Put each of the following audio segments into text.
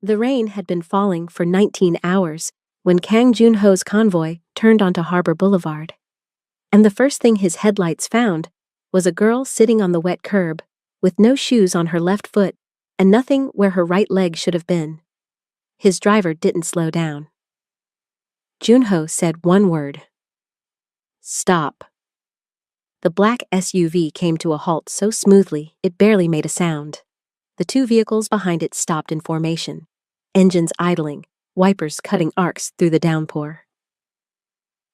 The rain had been falling for 19 hours when Kang Junho's convoy turned onto Harbor Boulevard. And the first thing his headlights found was a girl sitting on the wet curb, with no shoes on her left foot and nothing where her right leg should have been. His driver didn't slow down. Junho said one word. Stop. The black SUV came to a halt so smoothly it barely made a sound. The two vehicles behind it stopped in formation, engines idling, wipers cutting arcs through the downpour.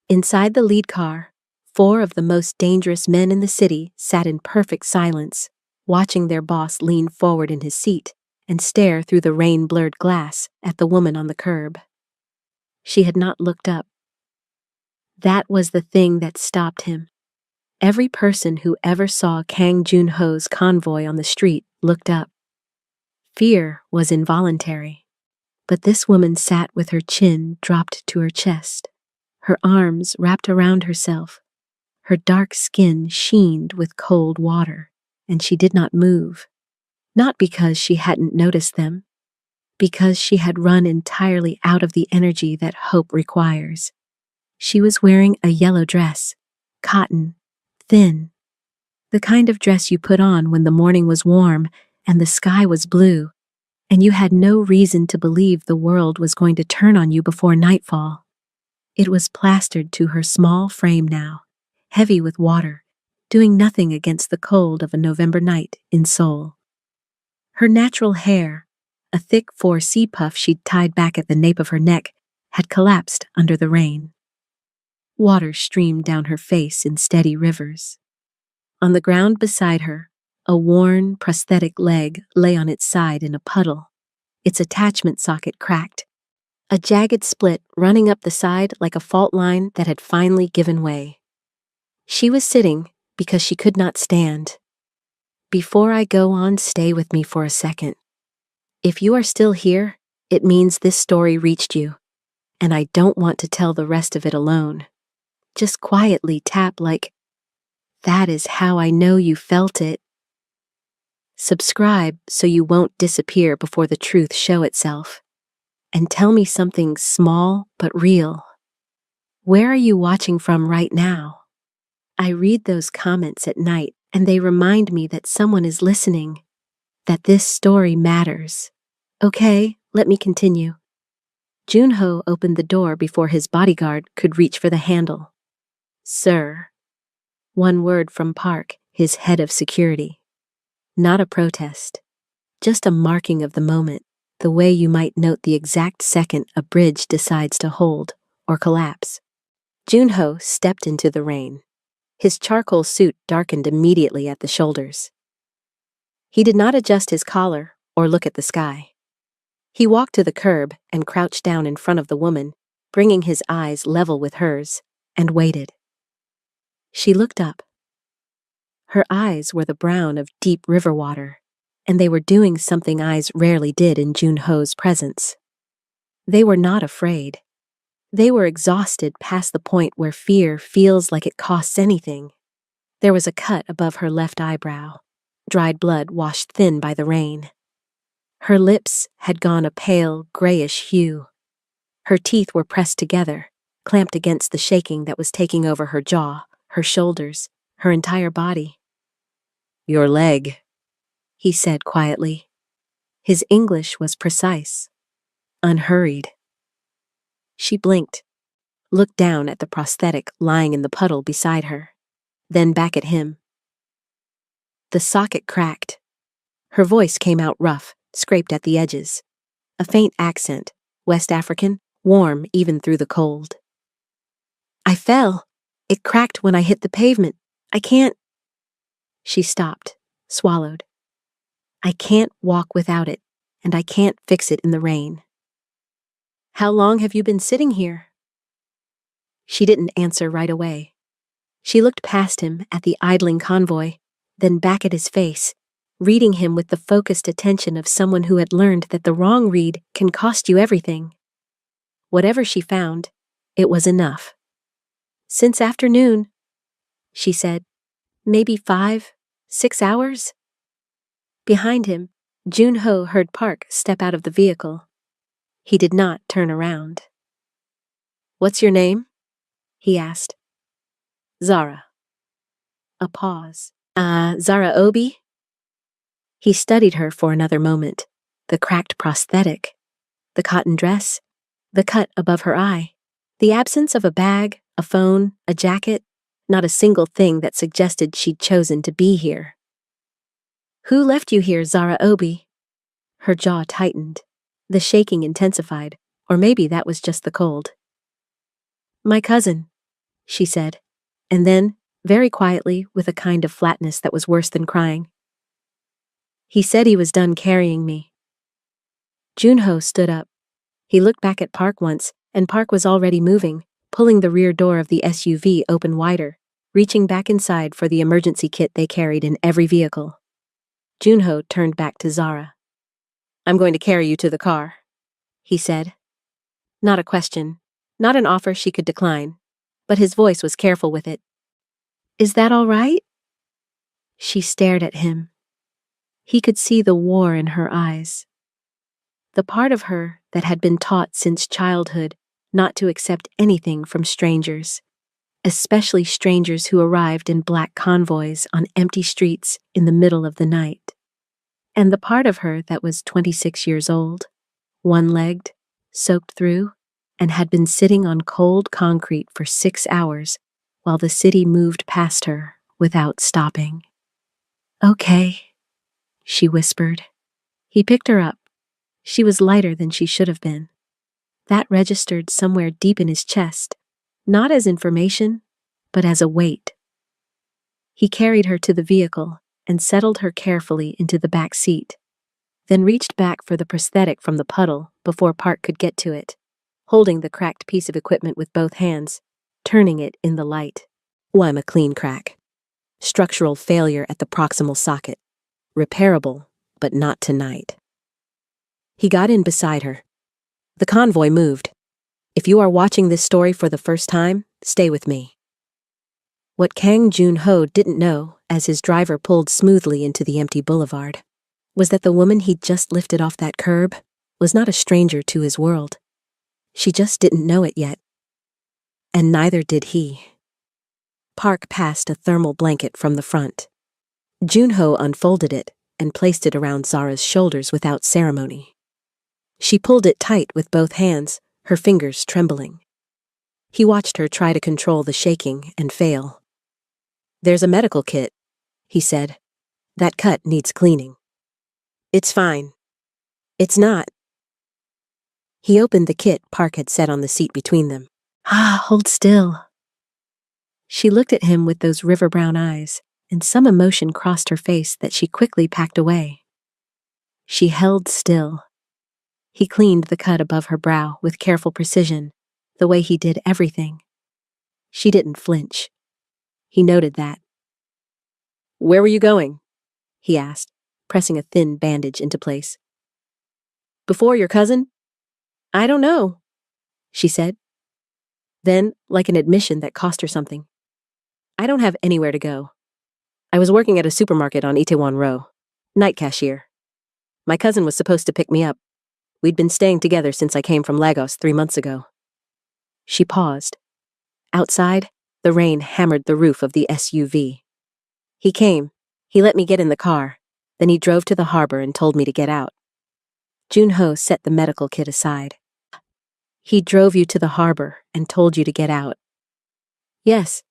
Inside the lead car, 4 of the most dangerous men in the city sat in perfect silence, watching their boss lean forward in his seat and stare through the rain-blurred glass at the woman on the curb. She had not looked up. That was the thing that stopped him. Every person who ever saw Kang Junho's convoy on the street looked up. Fear was involuntary, but this woman sat with her chin dropped to her chest, her arms wrapped around herself. Her dark skin sheened with cold water, and she did not move. Not because she hadn't noticed them, because she had run entirely out of the energy that hope requires. She was wearing a yellow dress, cotton, thin, the kind of dress you put on when the morning was warm and the sky was blue, and you had no reason to believe the world was going to turn on you before nightfall. It was plastered to her small frame now, heavy with water, doing nothing against the cold of a November night in Seoul. Her natural hair, a thick 4C puff she'd tied back at the nape of her neck, had collapsed under the rain. Water streamed down her face in steady rivers. On the ground beside her, a worn, prosthetic leg lay on its side in a puddle, its attachment socket cracked, a jagged split running up the side like a fault line that had finally given way. She was sitting because she could not stand. Before I go on, stay with me for a second. If you are still here, it means this story reached you, and I don't want to tell the rest of it alone. Just quietly tap like, that is how I know you felt it. Subscribe so you won't disappear before the truth show itself. And tell me something small but real. Where are you watching from right now? I read those comments at night and they remind me that someone is listening, that this story matters. Okay, let me continue. Junho opened the door before his bodyguard could reach for the handle. Sir. One word from Park, his head of security. Not a protest. Just a marking of the moment, the way you might note the exact second a bridge decides to hold or collapse. Junho stepped into the rain. His charcoal suit darkened immediately at the shoulders. He did not adjust his collar or look at the sky. He walked to the curb and crouched down in front of the woman, bringing his eyes level with hers, and waited. She looked up. Her eyes were the brown of deep river water, and they were doing something eyes rarely did in Junho's presence. They were not afraid. They were exhausted past the point where fear feels like it costs anything. There was a cut above her left eyebrow, dried blood washed thin by the rain. Her lips had gone a pale, grayish hue. Her teeth were pressed together, clamped against the shaking that was taking over her jaw, her shoulders, her entire body. Your leg, he said quietly. His English was precise, unhurried. She blinked, looked down at the prosthetic lying in the puddle beside her, then back at him. The socket cracked. Her voice came out rough, scraped at the edges. A faint accent, West African, warm even through the cold. I fell. It cracked when I hit the pavement. I can't. She stopped, swallowed. I can't walk without it, and I can't fix it in the rain. How long have you been sitting here? She didn't answer right away. She looked past him at the idling convoy, then back at his face, reading him with the focused attention of someone who had learned that the wrong read can cost you everything. Whatever she found, it was enough. Since afternoon, she said, maybe 5, 6 hours? Behind him, Junho heard Park step out of the vehicle, He did not turn around. "What's your name?" he asked. "Zara." A pause. Zara Obi?" He studied her for another moment. The cracked prosthetic, the cotton dress, the cut above her eye, the absence of a bag, a phone, a jacket, not a single thing that suggested she'd chosen to be here. "Who left you here, Zara Obi?" Her jaw tightened. The shaking intensified, or maybe that was just the cold. "My cousin," she said, and then, very quietly, with a kind of flatness that was worse than crying, "He said he was done carrying me." Junho stood up. He looked back at Park once, and Park was already moving, pulling the rear door of the SUV open wider, reaching back inside for the emergency kit they carried in every vehicle. Junho turned back to Zara. "I'm going to carry you to the car," he said. Not a question, not an offer she could decline, but his voice was careful with it. "Is that all right?" She stared at him. He could see the war in her eyes. The part of her that had been taught since childhood not to accept anything from strangers, especially strangers who arrived in black convoys on empty streets in the middle of the night. And the part of her that was 26 years old, one-legged, soaked through, and had been sitting on cold concrete for 6 hours while the city moved past her without stopping. "Okay," she whispered. He picked her up. She was lighter than she should have been. That registered somewhere deep in his chest, not as information, but as a weight. He carried her to the vehicle and settled her carefully into the back seat, then reached back for the prosthetic from the puddle before Park could get to it, holding the cracked piece of equipment with both hands, turning it in the light. "I'm a clean crack. Structural failure at the proximal socket. Repairable, but not tonight." He got in beside her. "The convoy moved. If you are watching this story for the first time, stay with me." What Kang Jun-ho didn't know, as his driver pulled smoothly into the empty boulevard, was that the woman he'd just lifted off that curb was not a stranger to his world. She just didn't know it yet. And neither did he. Park passed a thermal blanket from the front. Junho unfolded it and placed it around Zara's shoulders without ceremony. She pulled it tight with both hands, her fingers trembling. He watched her try to control the shaking and fail. "There's a medical kit," he said. "That cut needs cleaning." "It's fine." "It's not." He opened the kit Park had set on the seat between them. Hold still." She looked at him with those river-brown eyes, and some emotion crossed her face that she quickly packed away. She held still. He cleaned the cut above her brow with careful precision, the way he did everything. She didn't flinch. He noted that. "Where were you going?" he asked, pressing a thin bandage into place. "Before your cousin?" "I don't know," she said. Then, like an admission that cost her something, "I don't have anywhere to go. I was working at a supermarket on Itaewon Row, night cashier. My cousin was supposed to pick me up. We'd been staying together since I came from Lagos 3 months ago." She paused. Outside, the rain hammered the roof of the SUV. "He came. He let me get in the car. Then he drove to the harbor and told me to get out." Junho set the medical kit aside. "He drove you to the harbor and told you to get out?" "Yes."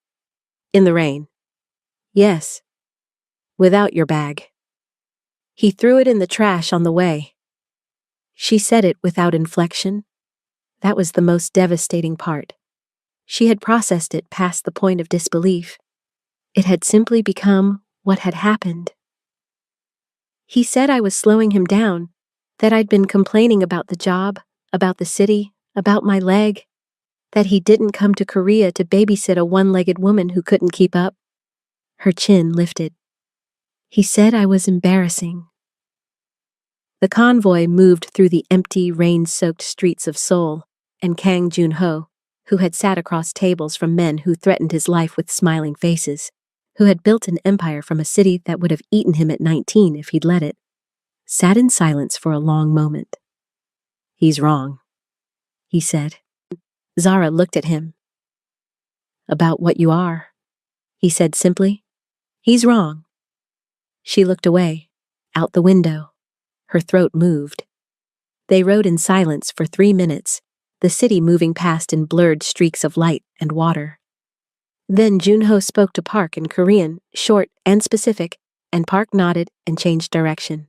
"In the rain?" "Yes." "Without your bag?" "He threw it in the trash on the way." She said it without inflection. That was the most devastating part. She had processed it past the point of disbelief. It had simply become what had happened. "He said I was slowing him down, that I'd been complaining about the job, about the city, about my leg, that he didn't come to Korea to babysit a one-legged woman who couldn't keep up." Her chin lifted. "He said I was embarrassing." The convoy moved through the empty, rain-soaked streets of Seoul, and Kang Jun-ho, who had sat across tables from men who threatened his life with smiling faces, who had built an empire from a city that would have eaten him at 19 if he'd let it, sat in silence for a long moment. "He's wrong," he said. Zara looked at him. About what you are, he said simply. He's wrong. She looked away, out the window. Her throat moved. They rode in silence for 3 minutes, the city moving past in blurred streaks of light and water. Then Junho spoke to Park in Korean, short and specific, and Park nodded and changed direction.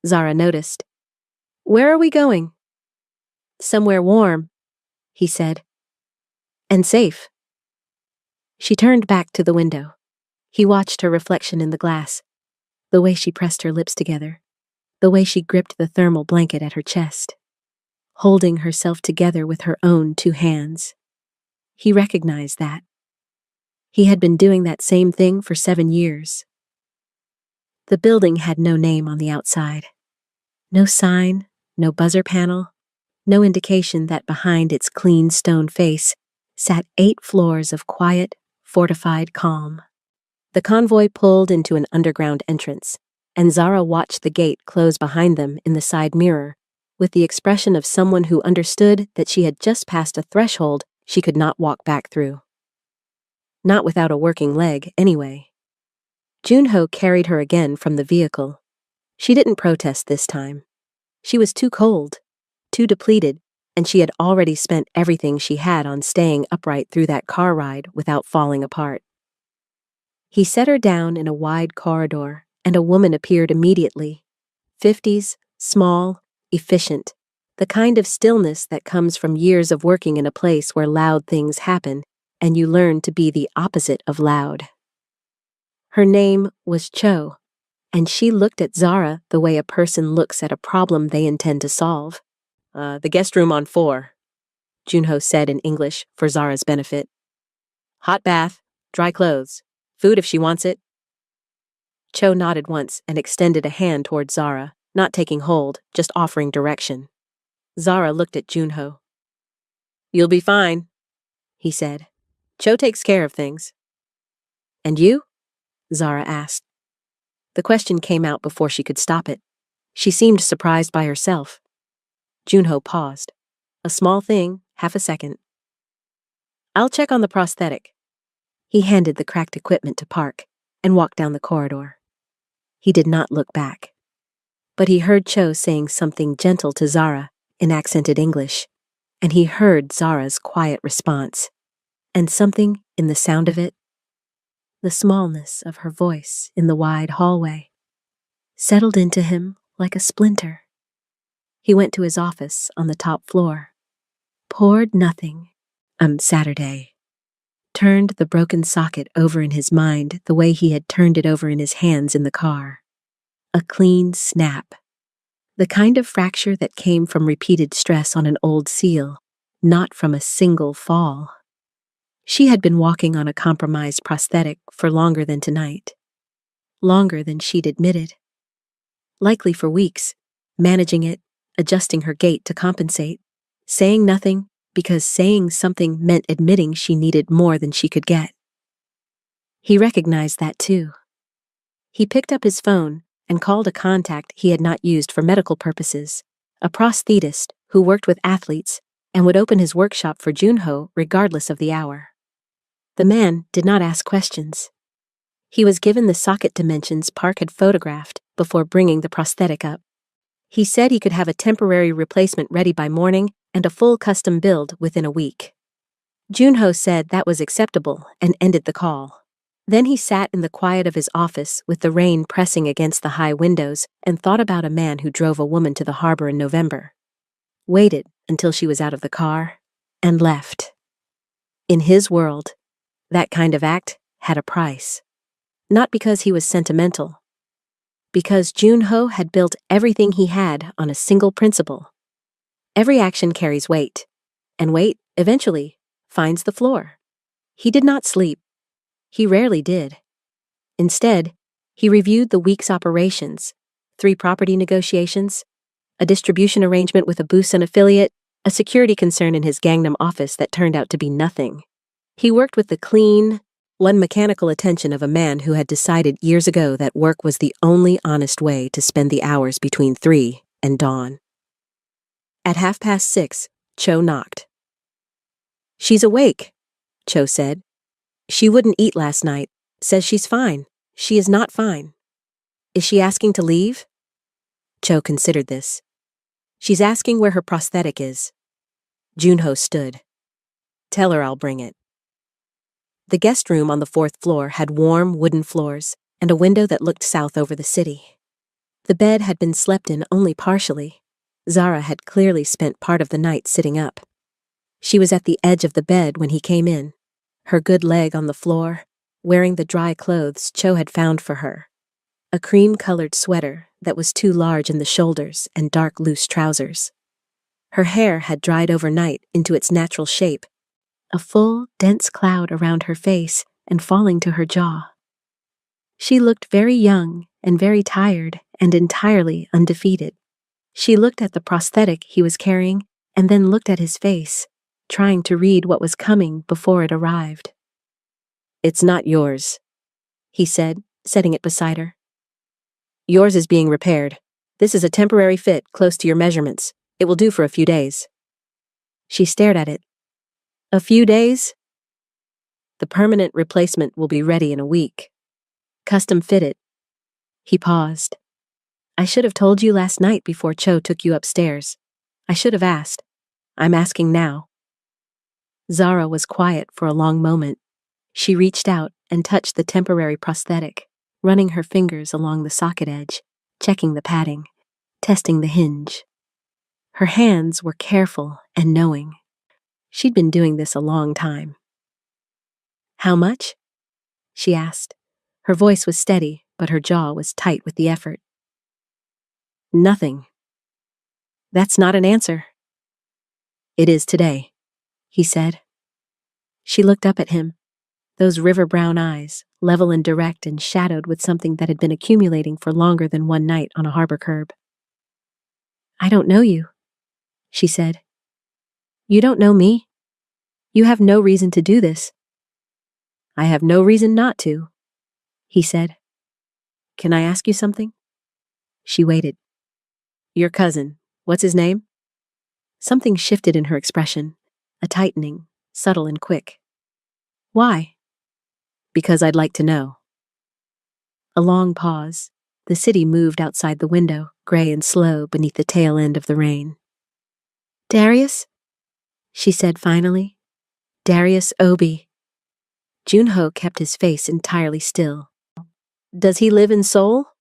Zara noticed. Where are we going? Somewhere warm, he said. And safe. She turned back to the window. He watched her reflection in the glass, the way she pressed her lips together, the way she gripped the thermal blanket at her chest, holding herself together with her own 2 hands. He recognized that. He had been doing that same thing for 7 years. The building had no name on the outside. No sign, no buzzer panel, no indication that behind its clean stone face sat 8 floors of quiet, fortified calm. The convoy pulled into an underground entrance, and Zara watched the gate close behind them in the side mirror, with the expression of someone who understood that she had just passed a threshold she could not walk back through. Not without a working leg, anyway. Junho carried her again from the vehicle. She didn't protest this time. She was too cold, too depleted, and she had already spent everything she had on staying upright through that car ride without falling apart. He set her down in a wide corridor, and a woman appeared immediately. 50s, small, efficient, the kind of stillness that comes from years of working in a place where loud things happen, and you learn to be the opposite of loud. Her name was Cho, and she looked at Zara the way a person looks at a problem they intend to solve. The guest room on 4, Junho said in English for Zara's benefit. Hot bath, dry clothes, food if she wants it. Cho nodded once and extended a hand toward Zara, not taking hold, just offering direction. Zara looked at Junho. You'll be fine, he said. Cho takes care of things. And you? Zara asked. The question came out before she could stop it. She seemed surprised by herself. Junho paused. A small thing, half a second. I'll check on the prosthetic. He handed the cracked equipment to Park and walked down the corridor. He did not look back. But he heard Cho saying something gentle to Zara in accented English, and he heard Zara's quiet response, and something in the sound of it, the smallness of her voice in the wide hallway, settled into him like a splinter. He went to his office on the top floor, poured nothing, Saturday, turned the broken socket over in his mind the way he had turned it over in his hands in the car. A clean snap. The kind of fracture that came from repeated stress on an old seal, not from a single fall. She had been walking on a compromised prosthetic for longer than tonight. Longer than she'd admitted. Likely for weeks, managing it, adjusting her gait to compensate, saying nothing because saying something meant admitting she needed more than she could get. He recognized that too. He picked up his phone and called a contact he had not used for medical purposes, a prosthetist who worked with athletes and would open his workshop for Junho regardless of the hour. The man did not ask questions. He was given the socket dimensions Park had photographed before bringing the prosthetic up. He said he could have a temporary replacement ready by morning and a full custom build within a week. Junho said that was acceptable and ended the call. Then he sat in the quiet of his office with the rain pressing against the high windows and thought about a man who drove a woman to the harbor in November. Waited until she was out of the car and left. In his world, that kind of act had a price. Not because he was sentimental. Because Junho had built everything he had on a single principle. Every action carries weight, and weight, eventually, finds the floor. He did not sleep. He rarely did. Instead, he reviewed the week's operations, 3 property negotiations, a distribution arrangement with a Busan affiliate, a security concern in his Gangnam office that turned out to be nothing. He worked with the clean, mechanical attention of a man who had decided years ago that work was the only honest way to spend the hours between 3 and dawn. At 6:30, Cho knocked. "She's awake," Cho said. "She wouldn't eat last night. Says she's fine. She is not fine." "Is she asking to leave?" Cho considered this. "She's asking where her prosthetic is." Junho stood. "Tell her I'll bring it." The guest room on the 4th floor had warm wooden floors and a window that looked south over the city. The bed had been slept in only partially. Zara had clearly spent part of the night sitting up. She was at the edge of the bed when he came in, her good leg on the floor, wearing the dry clothes Cho had found for her. A cream-colored sweater that was too large in the shoulders and dark loose trousers. Her hair had dried overnight into its natural shape, a full, dense cloud around her face and falling to her jaw. She looked very young and very tired and entirely undefeated. She looked at the prosthetic he was carrying and then looked at his face, trying to read what was coming before it arrived. "It's not yours," he said, setting it beside her. "Yours is being repaired. This is a temporary fit close to your measurements. It will do for a few days." She stared at it. "A few days?" "The permanent replacement will be ready in a week. Custom fitted." He paused. "I should have told you last night before Cho took you upstairs. I should have asked. I'm asking now." Zara was quiet for a long moment. She reached out and touched the temporary prosthetic, running her fingers along the socket edge, checking the padding, testing the hinge. Her hands were careful and knowing. She'd been doing this a long time. "How much?" she asked. Her voice was steady, but her jaw was tight with the effort. "Nothing." "That's not an answer." "It is today," he said. She looked up at him, those river-brown eyes, level and direct and shadowed with something that had been accumulating for longer than one night on a harbor curb. "I don't know you," she said. "You don't know me. You have no reason to do this." "I have no reason not to," he said. "Can I ask you something?" She waited. "Your cousin, what's his name?" Something shifted in her expression, a tightening, subtle and quick. "Why?" "Because I'd like to know." A long pause. The city moved outside the window, gray and slow beneath the tail end of the rain. "Darius?" she said finally. "Darius Obi." Junho kept his face entirely still. "Does he live in Seoul?"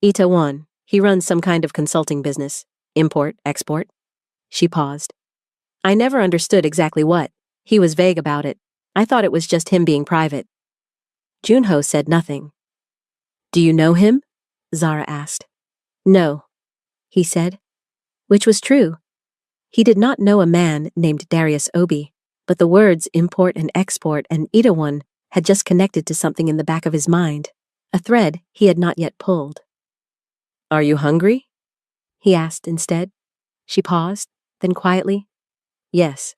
"Itaewon. He runs some kind of consulting business. Import, export." She paused. "I never understood exactly what. He was vague about it. I thought it was just him being private." Junho said nothing. "Do you know him?" Zara asked. "No," he said, which was true. He did not know a man named Darius Obi, but the words import and export and Itaewon had just connected to something in the back of his mind, a thread he had not yet pulled. "Are you hungry?" he asked instead. She paused, then quietly, "Yes."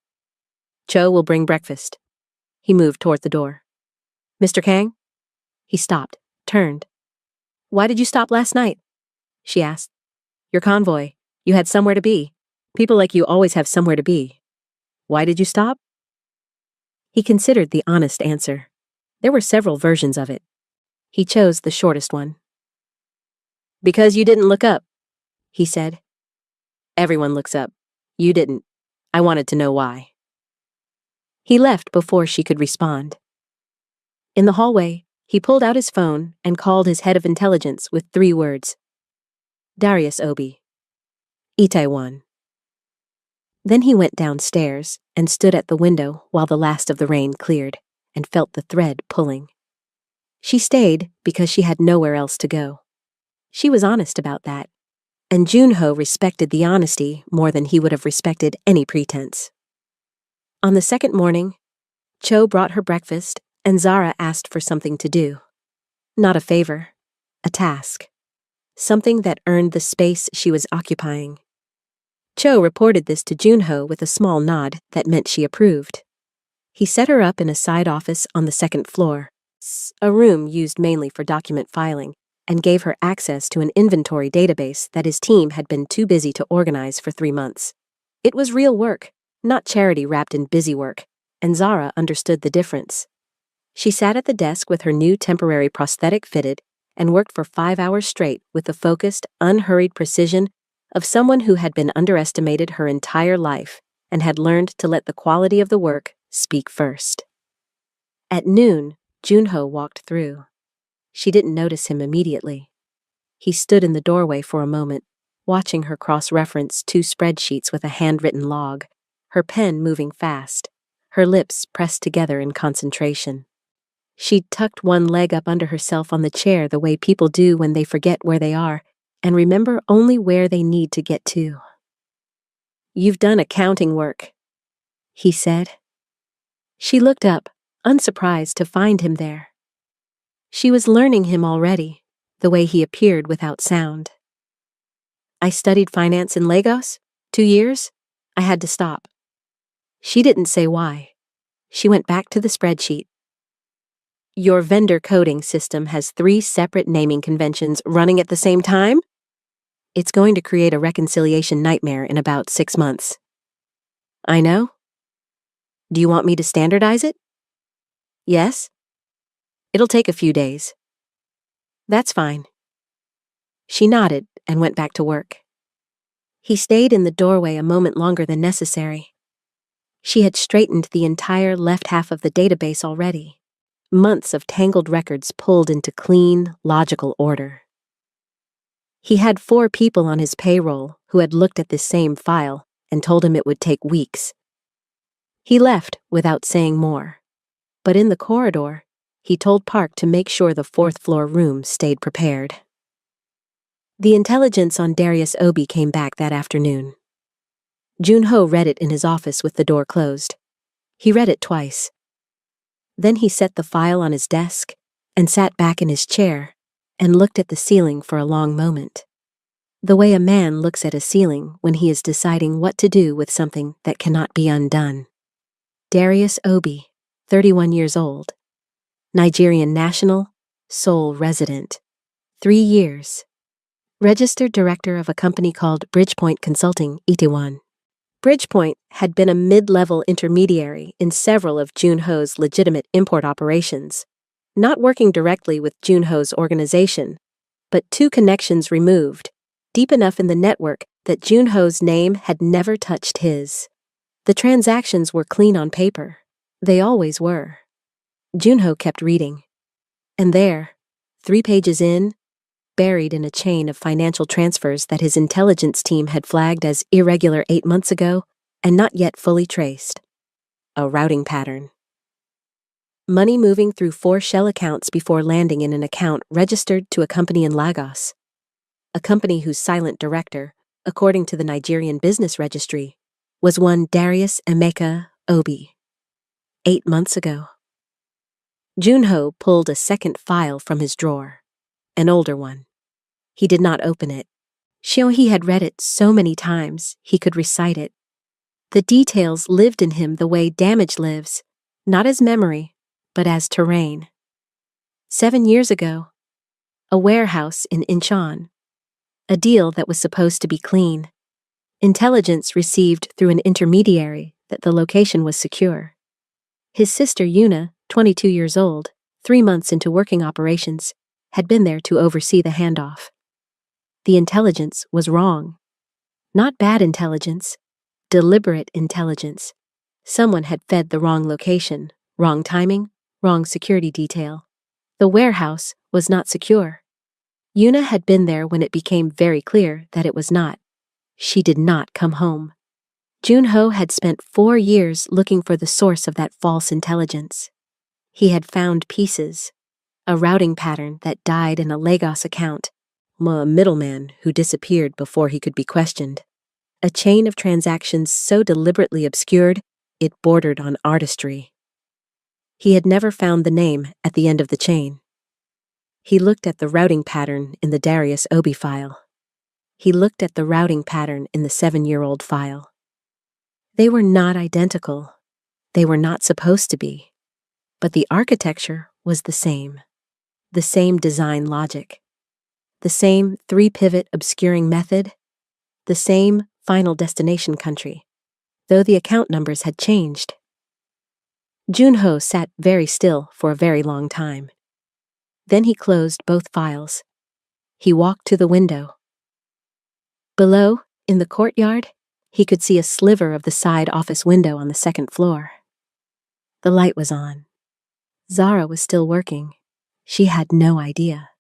"Cho will bring breakfast." He moved toward the door. "Mr. Kang?" He stopped, turned. "Why did you stop last night?" she asked. "Your convoy. You had somewhere to be. People like you always have somewhere to be. Why did you stop?" He considered the honest answer. There were several versions of it. He chose the shortest one. "Because you didn't look up," he said. "Everyone looks up. You didn't. I wanted to know why." He left before she could respond. In the hallway, he pulled out his phone and called his head of intelligence with 3 words. "Darius Obi. Itaewon." Then he went downstairs and stood at the window while the last of the rain cleared and felt the thread pulling. She stayed because she had nowhere else to go. She was honest about that, and Junho respected the honesty more than he would have respected any pretense. On the second morning, Cho brought her breakfast and Zara asked for something to do. Not a favor, a task. Something that earned the space she was occupying. Cho reported this to Junho with a small nod that meant she approved. He set her up in a side office on the 2nd floor, a room used mainly for document filing, and gave her access to an inventory database that his team had been too busy to organize for 3 months. It was real work, not charity wrapped in busy work, and Zara understood the difference. She sat at the desk with her new temporary prosthetic fitted and worked for 5 hours straight with the focused, unhurried precision of someone who had been underestimated her entire life and had learned to let the quality of the work speak first. At noon, Junho walked through. She didn't notice him immediately. He stood in the doorway for a moment, watching her cross-reference 2 spreadsheets with a handwritten log, her pen moving fast, her lips pressed together in concentration. She'd tucked one leg up under herself on the chair the way people do when they forget where they are and remember only where they need to get to. "You've done accounting work," he said. She looked up, unsurprised to find him there. She was learning him already, the way he appeared without sound. "I studied finance in Lagos, 2 years. I had to stop." She didn't say why. She went back to the spreadsheet. "Your vendor coding system has 3 separate naming conventions running at the same time? It's going to create a reconciliation nightmare in about 6 months." "I know. Do you want me to standardize it?" "Yes. It'll take a few days." "That's fine." She nodded and went back to work. He stayed in the doorway a moment longer than necessary. She had straightened the entire left half of the database already. Months of tangled records pulled into clean, logical order. He had 4 people on his payroll who had looked at this same file and told him it would take weeks. He left without saying more. But in the corridor, he told Park to make sure the 4th-floor room stayed prepared. The intelligence on Darius Obi came back that afternoon. Junho read it in his office with the door closed. He read it twice. Then he set the file on his desk and sat back in his chair and looked at the ceiling for a long moment. The way a man looks at a ceiling when he is deciding what to do with something that cannot be undone. Darius Obi, 31 years old. Nigerian national, Seoul resident. 3 years. Registered director of a company called Bridgepoint Consulting, Itaewon. Bridgepoint had been a mid-level intermediary in several of Junho's legitimate import operations, not working directly with Junho's organization, but 2 connections removed, deep enough in the network that Junho's name had never touched his. The transactions were clean on paper. They always were. Junho kept reading. And there, 3 pages in, buried in a chain of financial transfers that his intelligence team had flagged as irregular 8 months ago and not yet fully traced. A routing pattern. Money moving through 4 shell accounts before landing in an account registered to a company in Lagos. A company whose silent director, according to the Nigerian Business Registry, was one Darius Emeka Obi. 8 months ago. Junho pulled a second file from his drawer, an older one. He did not open it. He had read it so many times he could recite it. The details lived in him the way damage lives, not as memory, but as terrain. 7 years ago, a warehouse in Incheon. A deal that was supposed to be clean. Intelligence received through an intermediary that the location was secure. His sister Yuna, 22 years old, 3 months into working operations, had been there to oversee the handoff. The intelligence was wrong. Not bad intelligence, deliberate intelligence. Someone had fed the wrong location, wrong timing, wrong security detail. The warehouse was not secure. Yuna had been there when it became very clear that it was not. She did not come home. Junho had spent 4 years looking for the source of that false intelligence. He had found pieces, a routing pattern that died in a Lagos account, a middleman who disappeared before he could be questioned, a chain of transactions so deliberately obscured it bordered on artistry. He had never found the name at the end of the chain. He looked at the routing pattern in the Darius Obi file. He looked at the routing pattern in the 7-year-old file. They were not identical. They were not supposed to be. But the architecture was the same design logic, the same 3-pivot obscuring method, the same final destination country, though the account numbers had changed. Junho sat very still for a very long time. Then he closed both files. He walked to the window. Below, in the courtyard, he could see a sliver of the side office window on the second floor. The light was on. Zara was still working. She had no idea.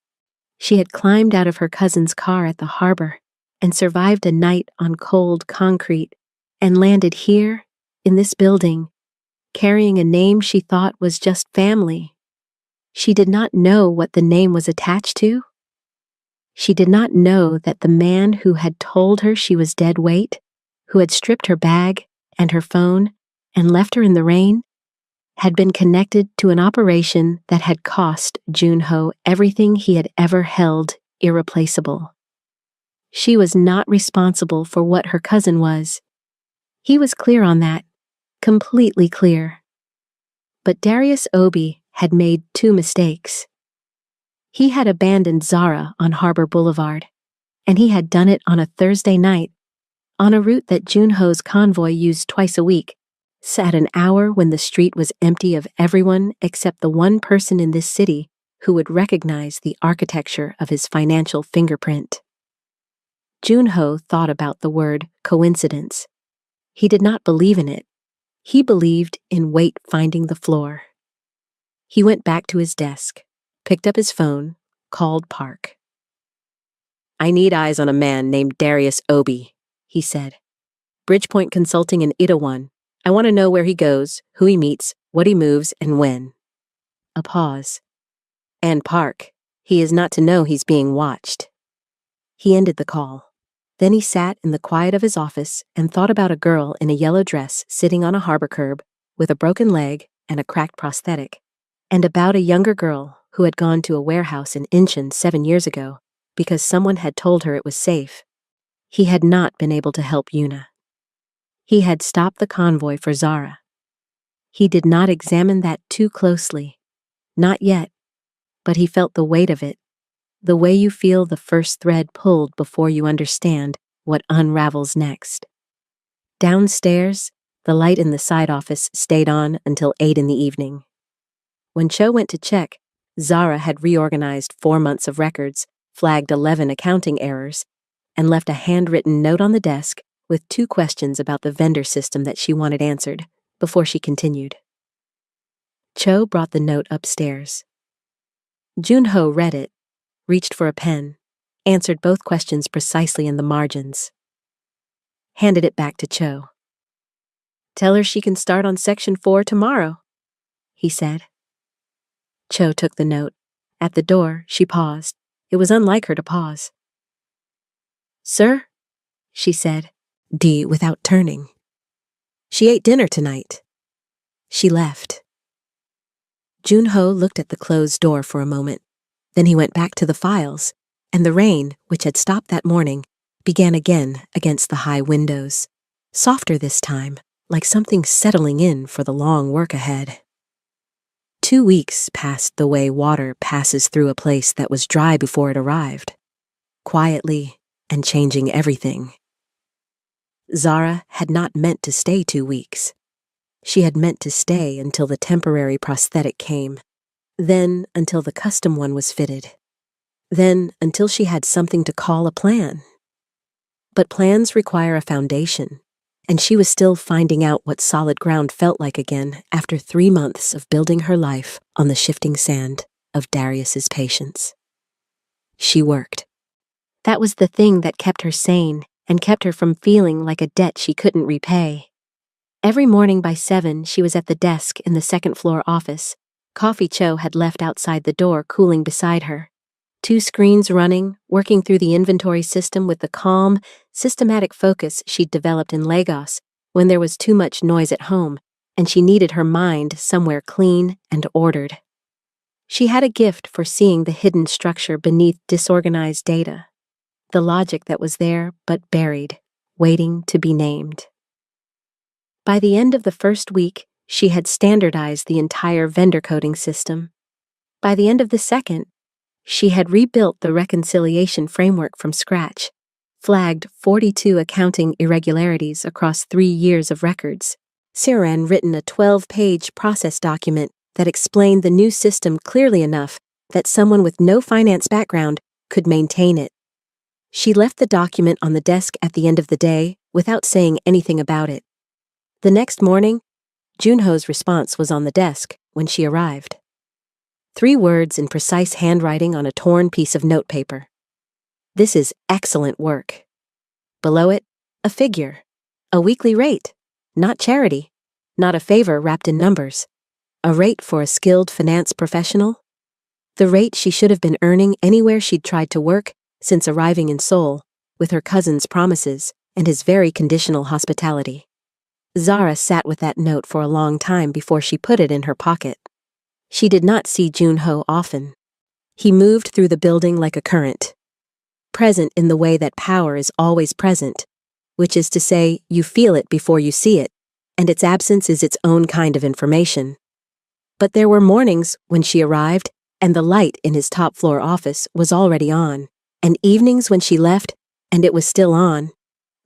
She had climbed out of her cousin's car at the harbor and survived a night on cold concrete and landed here, in this building, carrying a name she thought was just family. She did not know what the name was attached to. She did not know that the man who had told her she was dead weight, who had stripped her bag and her phone and left her in the rain, had been connected to an operation that had cost Junho everything he had ever held irreplaceable. She was not responsible for what her cousin was. He was clear on that, completely clear. But Darius Obi had made two mistakes. He had abandoned Zara on Harbor Boulevard, and he had done it on a Thursday night, on a route that Junho's convoy used twice a week, at an hour when the street was empty of everyone except the one person in this city who would recognize the architecture of his financial fingerprint. Junho thought about the word coincidence. He did not believe in it. He believed in weight finding the floor. He went back to his desk, picked up his phone, called Park. "I need eyes on a man named Darius Obi," he said. "Bridgepoint Consulting in Itaewon. I want to know where he goes, who he meets, what he moves, and when." A pause. "And Park. He is not to know he's being watched." He ended the call. Then he sat in the quiet of his office and thought about a girl in a yellow dress sitting on a harbor curb with a broken leg and a cracked prosthetic, and about a younger girl who had gone to a warehouse in Incheon 7 years ago because someone had told her it was safe. He had not been able to help Yuna. He had stopped the convoy for Zara. He did not examine that too closely. Not yet. But he felt the weight of it, the way you feel the first thread pulled before you understand what unravels next. Downstairs, the light in the side office stayed on until 8 in the evening. When Cho went to check, Zara had reorganized 4 months of records, flagged 11 accounting errors, and left a handwritten note on the desk with 2 questions about the vendor system that she wanted answered, before she continued. Cho brought the note upstairs. Junho read it, reached for a pen, answered both questions precisely in the margins. Handed it back to Cho. "Tell her she can start on Section 4 tomorrow," he said. Cho took the note. At the door, she paused. It was unlike her to pause. "Sir?" she said, without turning. "She ate dinner tonight." She left. Junho looked at the closed door for a moment. Then he went back to the files, and the rain, which had stopped that morning, began again against the high windows, softer this time, like something settling in for the long work ahead. 2 weeks passed the way water passes through a place that was dry before it arrived, quietly and changing everything. Zara had not meant to stay 2 weeks. She had meant to stay until the temporary prosthetic came, then until the custom one was fitted, then until she had something to call a plan. But plans require a foundation, and she was still finding out what solid ground felt like again after 3 months of building her life on the shifting sand of Darius's patience. She worked. That was the thing that kept her sane and kept her from feeling like a debt she couldn't repay. Every morning by 7, she was at the desk in the second-floor office. Coffee Cho had left outside the door cooling beside her. 2 screens running, working through the inventory system with the calm, systematic focus she'd developed in Lagos when there was too much noise at home and she needed her mind somewhere clean and ordered. She had a gift for seeing the hidden structure beneath disorganized data, the logic that was there but buried, waiting to be named. By the end of the first week, she had standardized the entire vendor coding system. By the end of the second, she had rebuilt the reconciliation framework from scratch, flagged 42 accounting irregularities across 3 years of records. Siran written a 12-page process document that explained the new system clearly enough that someone with no finance background could maintain it. She left the document on the desk at the end of the day without saying anything about it. The next morning, Junho's response was on the desk when she arrived. 3 words in precise handwriting on a torn piece of notepaper. This is excellent work. Below it, a figure. A weekly rate. Not charity. Not a favor wrapped in numbers. A rate for a skilled finance professional. The rate she should have been earning anywhere she'd tried to work since arriving in Seoul, with her cousin's promises and his very conditional hospitality. Zara sat with that note for a long time before she put it in her pocket. She did not see Junho often. He moved through the building like a current. Present in the way that power is always present, which is to say, you feel it before you see it, and its absence is its own kind of information. But there were mornings when she arrived, and the light in his top-floor office was already on, and evenings when she left, and it was still on,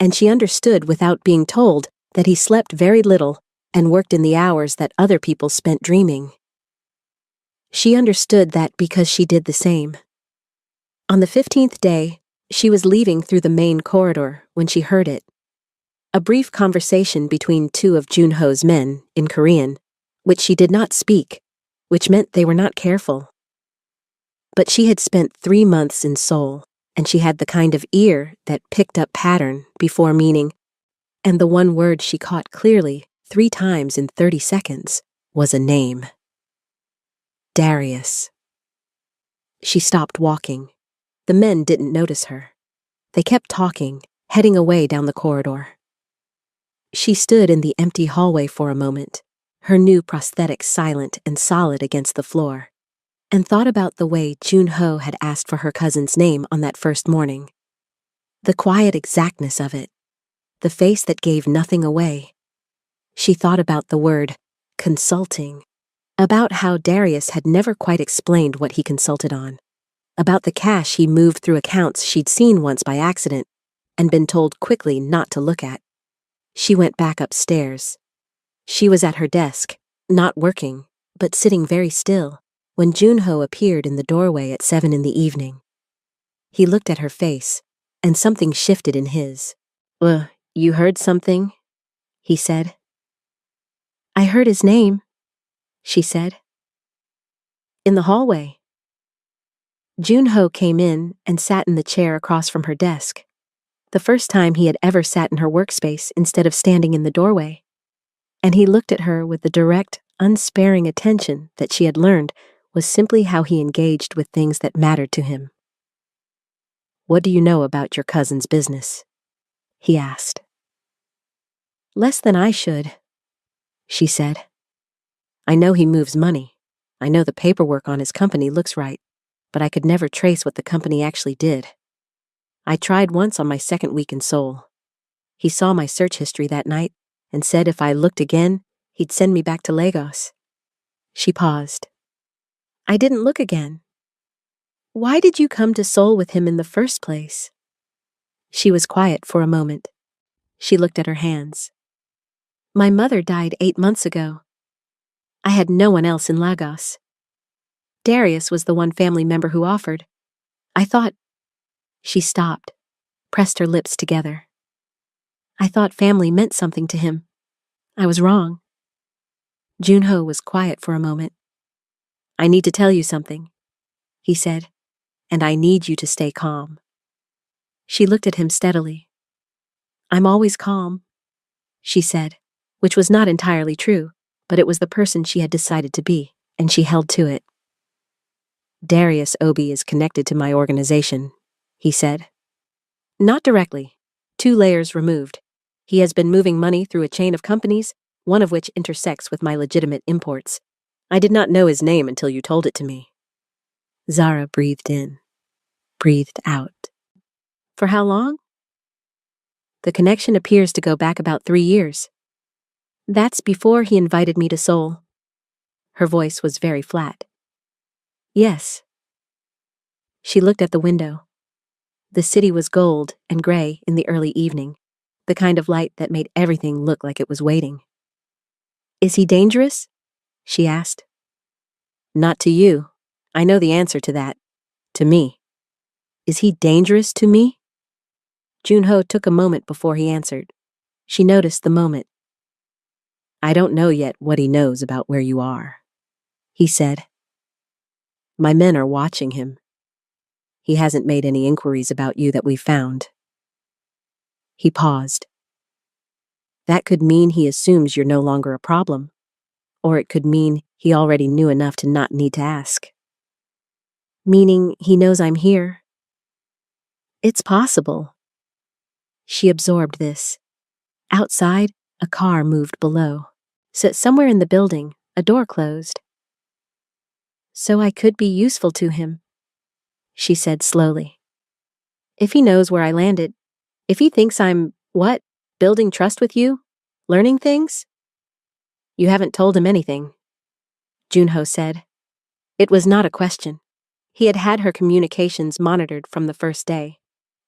and she understood without being told that he slept very little and worked in the hours that other people spent dreaming. She understood that because she did the same. On the 15th day, she was leaving through the main corridor when she heard it. A brief conversation between 2 of Junho's men, in Korean, which she did not speak, which meant they were not careful. But she had spent 3 months in Seoul, and she had the kind of ear that picked up pattern before meaning, and the one word she caught clearly 3 times in 30 seconds was a name. Darius. She stopped walking. The men didn't notice her. They kept talking, heading away down the corridor. She stood in the empty hallway for a moment, her new prosthetic silent and solid against the floor, and thought about the way Junho had asked for her cousin's name on that first morning. The quiet exactness of it, the face that gave nothing away. She thought about the word consulting, about how Darius had never quite explained what he consulted on, about the cash he moved through accounts she'd seen once by accident and been told quickly not to look at. She went back upstairs. She was at her desk, not working, but sitting very still, when Junho appeared in the doorway at 7 in the evening. He looked at her face, and something shifted in his. You heard something?" he said. "I heard his name," she said. "In the hallway." Junho came in and sat in the chair across from her desk, the first time he had ever sat in her workspace instead of standing in the doorway, and he looked at her with the direct, unsparing attention that she had learned was simply how he engaged with things that mattered to him. "What do you know about your cousin's business?" he asked. "Less than I should," she said. "I know he moves money. I know the paperwork on his company looks right, but I could never trace what the company actually did. I tried once on my second week in Seoul. He saw my search history that night and said if I looked again, he'd send me back to Lagos." She paused. "I didn't look again. Why did you come to Seoul with him in the first place?" She was quiet for a moment. She looked at her hands. "My mother died 8 months ago. I had no one else in Lagos. Darius was the one family member who offered. I thought—" She stopped, pressed her lips together. "I thought family meant something to him. I was wrong." Junho was quiet for a moment. "I need to tell you something," he said, "and I need you to stay calm." She looked at him steadily. "I'm always calm," she said, which was not entirely true, but it was the person she had decided to be, and she held to it. "Darius Obi is connected to my organization," he said. "Not directly. 2 layers removed. He has been moving money through a chain of companies, one of which intersects with my legitimate imports. I did not know his name until you told it to me." Zara breathed in, breathed out. "For how long?" "The connection appears to go back about 3 years. That's before he invited me to Seoul." Her voice was very flat. "Yes." She looked at the window. The city was gold and gray in the early evening, the kind of light that made everything look like it was waiting. "Is he dangerous?" she asked. "Not to you. I know the answer to that. To me." "Is he dangerous to me?" Junho took a moment before he answered. She noticed the moment. "I don't know yet what he knows about where you are," he said. "My men are watching him. He hasn't made any inquiries about you that we've found." He paused. "That could mean he assumes you're no longer a problem, or it could mean he already knew enough to not need to ask." "Meaning he knows I'm here?" "It's possible." She absorbed this. Outside, a car moved below. So somewhere in the building, a door closed. "So I could be useful to him," she said slowly. "If he knows where I landed, if he thinks I'm, what, building trust with you? Learning things?" "You haven't told him anything," Junho said. It was not a question. He had had her communications monitored from the first day.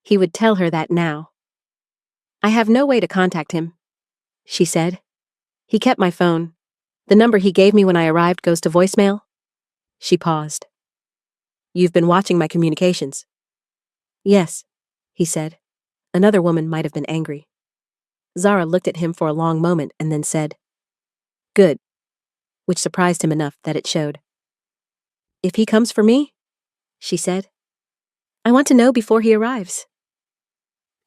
He would tell her that now. "I have no way to contact him," she said. "He kept my phone. The number he gave me when I arrived goes to voicemail." She paused. "You've been watching my communications?" "Yes," he said. Another woman might have been angry. Zara looked at him for a long moment and then said, "Good," which surprised him enough that it showed. "If he comes for me," she said, "I want to know before he arrives."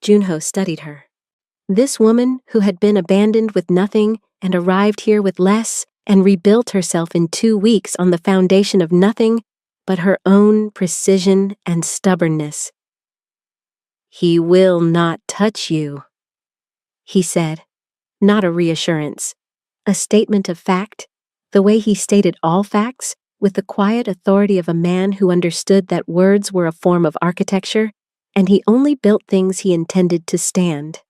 Junho studied her. This woman who had been abandoned with nothing and arrived here with less and rebuilt herself in 2 weeks on the foundation of nothing but her own precision and stubbornness. "He will not touch you," he said, not a reassurance, a statement of fact, the way he stated all facts, with the quiet authority of a man who understood that words were a form of architecture, and he only built things he intended to stand.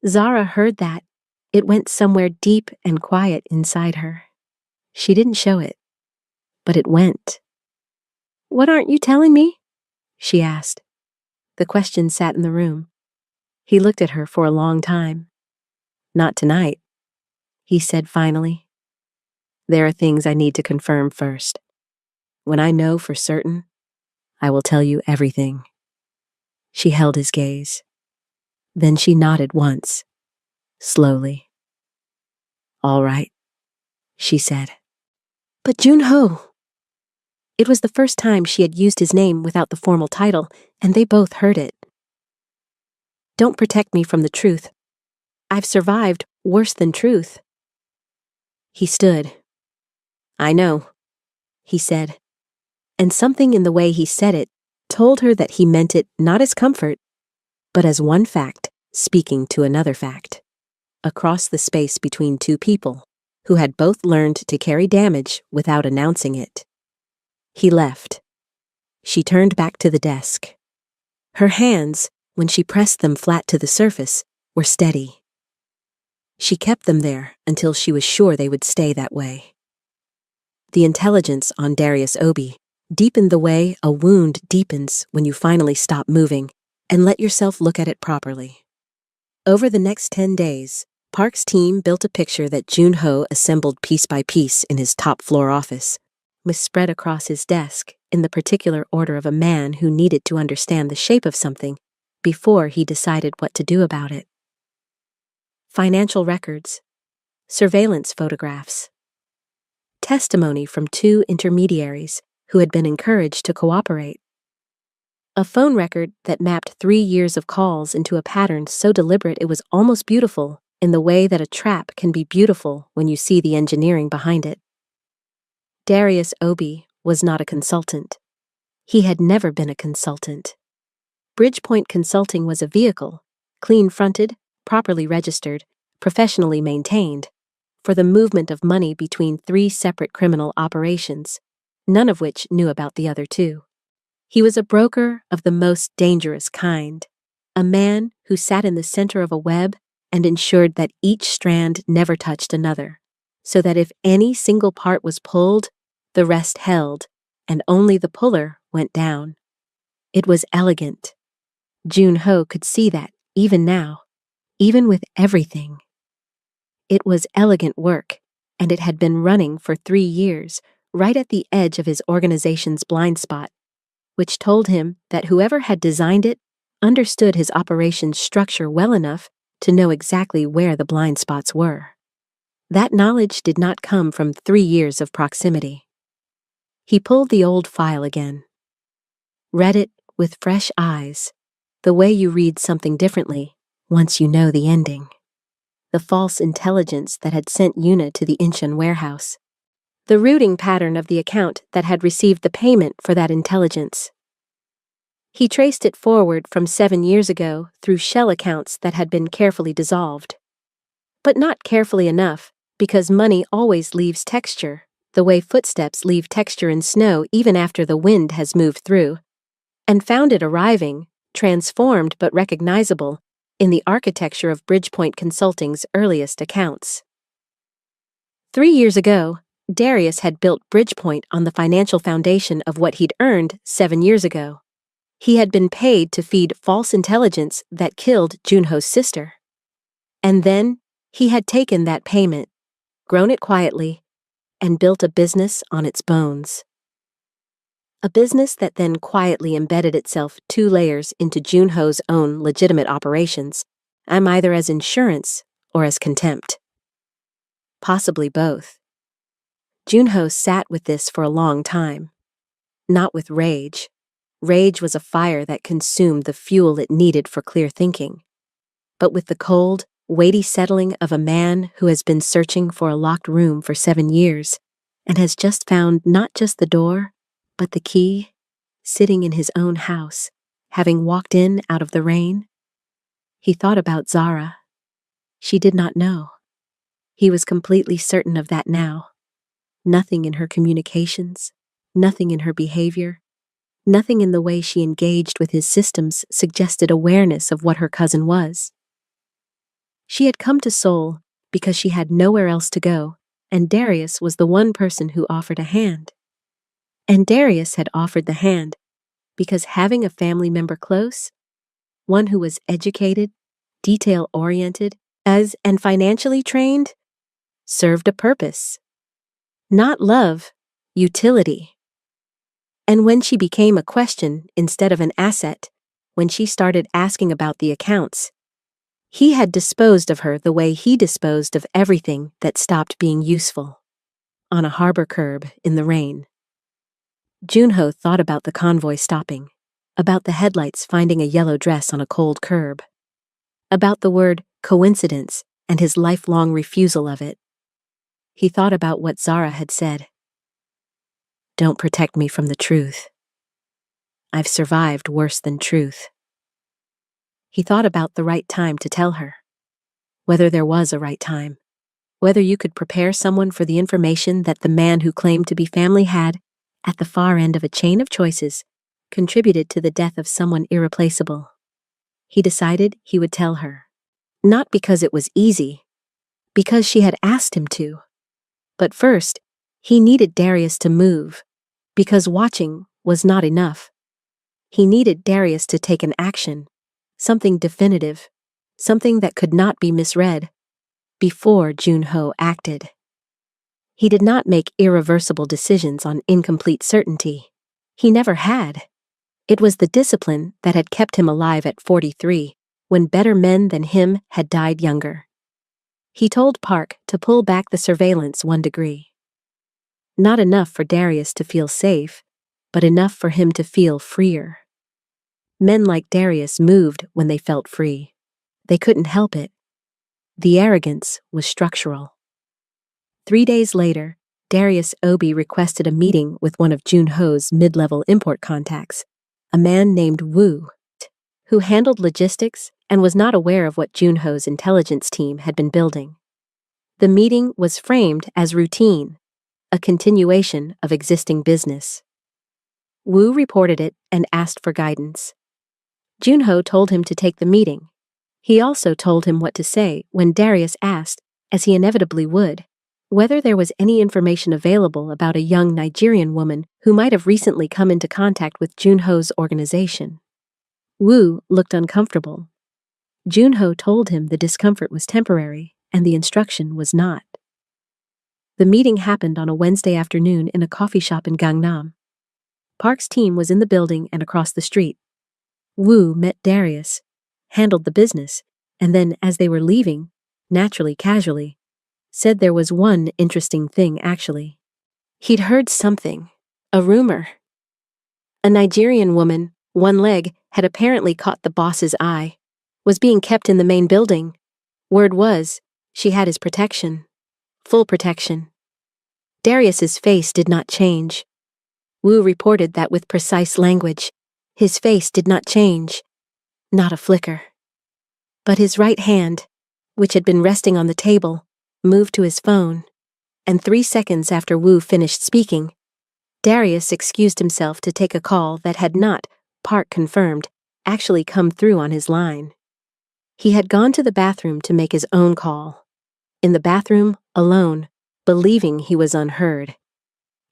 Zara heard that. It went somewhere deep and quiet inside her. She didn't show it, but it went. "What aren't you telling me?" she asked. The question sat in the room. He looked at her for a long time. "Not tonight," he said finally. "There are things I need to confirm first. When I know for certain, I will tell you everything." She held his gaze. Then she nodded once, slowly. "All right," she said. "But Junho." It was the first time she had used his name without the formal title, and they both heard it. "Don't protect me from the truth. I've survived worse than truth." He stood. "I know," he said, and something in the way he said it told her that he meant it not as comfort, but as one fact speaking to another fact, across the space between two people who had both learned to carry damage without announcing it. He left. She turned back to the desk. Her hands, when she pressed them flat to the surface, were steady. She kept them there until she was sure they would stay that way. The intelligence on Darius Obi deepened the way a wound deepens when you finally stop moving and let yourself look at it properly. Over the next 10 days, Park's team built a picture that Junho assembled piece by piece in his top-floor office, was spread across his desk in the particular order of a man who needed to understand the shape of something before he decided what to do about it. Financial records, surveillance photographs, testimony from 2 intermediaries who had been encouraged to cooperate. A phone record that mapped 3 years of calls into a pattern so deliberate it was almost beautiful in the way that a trap can be beautiful when you see the engineering behind it. Darius Obi was not a consultant. He had never been a consultant. Bridgepoint Consulting was a vehicle, clean-fronted, properly registered, professionally maintained, for the movement of money between 3 separate criminal operations, none of which knew about the other 2. He was a broker of the most dangerous kind, a man who sat in the center of a web and ensured that each strand never touched another, so that if any single part was pulled, the rest held, and only the puller went down. It was elegant, Jun-ho could see that, even now, even with everything. It was elegant work, and it had been running for 3 years, right at the edge of his organization's blind spot, which told him that whoever had designed it understood his operation's structure well enough to know exactly where the blind spots were. That knowledge did not come from 3 years of proximity. He pulled the old file again, read it with fresh eyes, the way you read something differently once you know the ending. The false intelligence that had sent Yuna to the Incheon warehouse. The routing pattern of the account that had received the payment for that intelligence. He traced it forward from 7 years ago through shell accounts that had been carefully dissolved. But not carefully enough, because money always leaves texture, the way footsteps leave texture in snow even after the wind has moved through, and found it arriving, transformed but recognizable, in the architecture of Bridgepoint Consulting's earliest accounts. 3 years ago, Darius had built Bridgepoint on the financial foundation of what he'd earned 7 years ago. He had been paid to feed false intelligence that killed Junho's sister. And then, he had taken that payment, grown it quietly, and built a business on its bones. A business that then quietly embedded itself 2 layers into Junho's own legitimate operations, either as insurance or as contempt. Possibly both. Junho sat with this for a long time. Not with rage. Rage was a fire that consumed the fuel it needed for clear thinking. But with the cold, weighty settling of a man who has been searching for a locked room for 7 years and has just found not just the door, but the key, sitting in his own house, having walked in out of the rain. He thought about Zara. She did not know. He was completely certain of that now. Nothing in her communications, nothing in her behavior, nothing in the way she engaged with his systems suggested awareness of what her cousin was. She had come to Seoul because she had nowhere else to go, and Darius was the one person who offered a hand. And Darius had offered the hand because having a family member close, one who was educated, detail-oriented, and financially trained, served a purpose. Not love, utility. And when she became a question instead of an asset, when she started asking about the accounts, he had disposed of her the way he disposed of everything that stopped being useful. On a harbor curb in the rain. Junho thought about the convoy stopping, about the headlights finding a yellow dress on a cold curb, about the word coincidence and his lifelong refusal of it. He thought about what Zara had said. Don't protect me from the truth. I've survived worse than truth. He thought about the right time to tell her. Whether there was a right time. Whether you could prepare someone for the information that the man who claimed to be family had, at the far end of a chain of choices, contributed to the death of someone irreplaceable. He decided he would tell her. Not because it was easy, because she had asked him to. But first, he needed Darius to move, because watching was not enough. He needed Darius to take an action, something definitive, something that could not be misread, before Junho acted. He did not make irreversible decisions on incomplete certainty. He never had. It was the discipline that had kept him alive at 43, when better men than him had died younger. He told Park to pull back the surveillance 1 degree. Not enough for Darius to feel safe, but enough for him to feel freer. Men like Darius moved when they felt free. They couldn't help it. The arrogance was structural. 3 days later, Darius Obi requested a meeting with one of Junho's mid-level import contacts, a man named Wu, who handled logistics and was not aware of what Junho's intelligence team had been building. The meeting was framed as routine, a continuation of existing business. Wu reported it and asked for guidance. Junho told him to take the meeting. He also told him what to say when Darius asked, as he inevitably would, whether there was any information available about a young Nigerian woman who might have recently come into contact with Junho's organization. Wu looked uncomfortable. Junho told him the discomfort was temporary and the instruction was not. The meeting happened on a Wednesday afternoon in a coffee shop in Gangnam. Park's team was in the building and across the street. Wu met Darius, handled the business, and then, as they were leaving, naturally casually, said there was one interesting thing actually. He'd heard something, a rumor. A Nigerian woman, one leg, had apparently caught the boss's eye, was being kept in the main building. Word was, she had his protection. Full protection. Darius's face did not change. Wu reported that with precise language. His face did not change. Not a flicker. But his right hand, which had been resting on the table, moved to his phone, and 3 seconds after Wu finished speaking, Darius excused himself to take a call that had not, Park confirmed, actually come through on his line. He had gone to the bathroom to make his own call. In the bathroom, alone, believing he was unheard.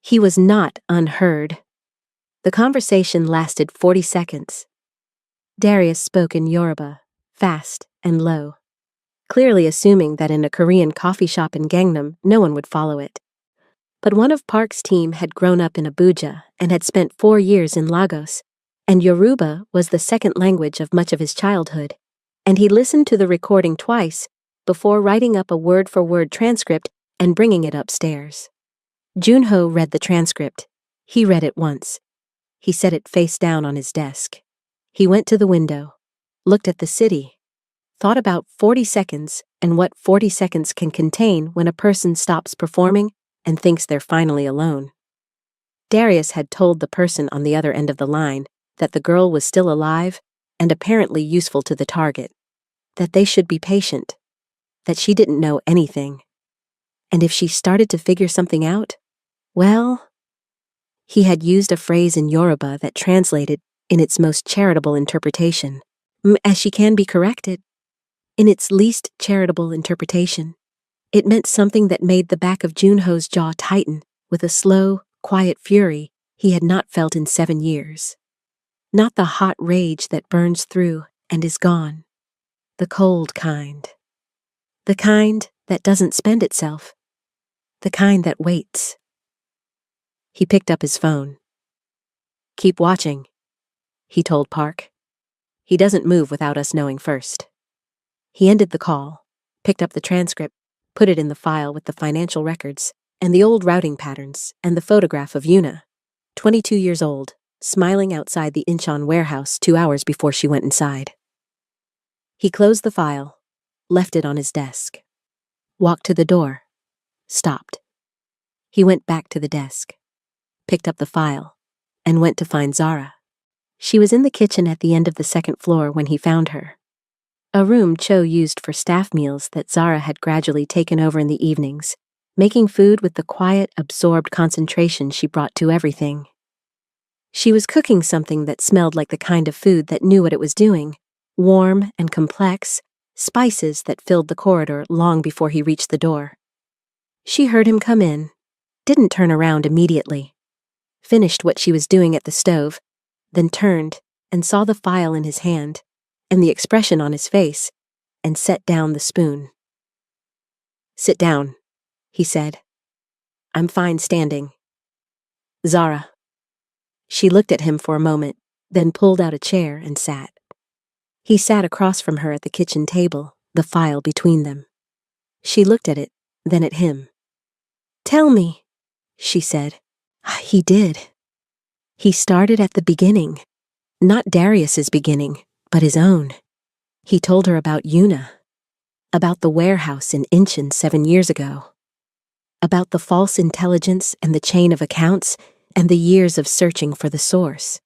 He was not unheard. The conversation lasted 40 seconds. Darius spoke in Yoruba, fast and low, clearly assuming that in a Korean coffee shop in Gangnam, no one would follow it. But one of Park's team had grown up in Abuja and had spent 4 years in Lagos, and Yoruba was the second language of much of his childhood, and he listened to the recording twice before writing up a word-for-word transcript and bringing it upstairs. Junho read the transcript. He read it once. He set it face down on his desk. He went to the window, looked at the city, thought about 40 seconds and what 40 seconds can contain when a person stops performing and thinks they're finally alone. Darius had told the person on the other end of the line that the girl was still alive and apparently useful to the target, that they should be patient, that she didn't know anything. And if she started to figure something out, well, he had used a phrase in Yoruba that translated, in its most charitable interpretation, as she can be corrected. In its least charitable interpretation, it meant something that made the back of Junho's jaw tighten with a slow, quiet fury he had not felt in 7 years. Not the hot rage that burns through and is gone. The cold kind. The kind that doesn't spend itself. The kind that waits. He picked up his phone. "Keep watching," he told Park. "He doesn't move without us knowing first." He ended the call, picked up the transcript, put it in the file with the financial records, and the old routing patterns, and the photograph of Yuna, 22 years old, smiling outside the Incheon warehouse 2 hours before she went inside. He closed the file, left it on his desk, walked to the door, stopped. He went back to the desk, picked up the file, and went to find Zara. She was in the kitchen at the end of the second floor when he found her. A room Cho used for staff meals that Zara had gradually taken over in the evenings, making food with the quiet, absorbed concentration she brought to everything. She was cooking something that smelled like the kind of food that knew what it was doing, warm and complex, spices that filled the corridor long before he reached the door. She heard him come in, didn't turn around immediately, finished what she was doing at the stove, then turned and saw the file in his hand, and the expression on his face, and set down the spoon. "Sit down," he said. "I'm fine standing." "Zara." She looked at him for a moment, then pulled out a chair and sat. He sat across from her at the kitchen table, the file between them. She looked at it, then at him. "Tell me," she said. He did. He started at the beginning, not Darius's beginning, but his own. He told her about Yuna, about the warehouse in Incheon 7 years ago, about the false intelligence and the chain of accounts and the years of searching for the source.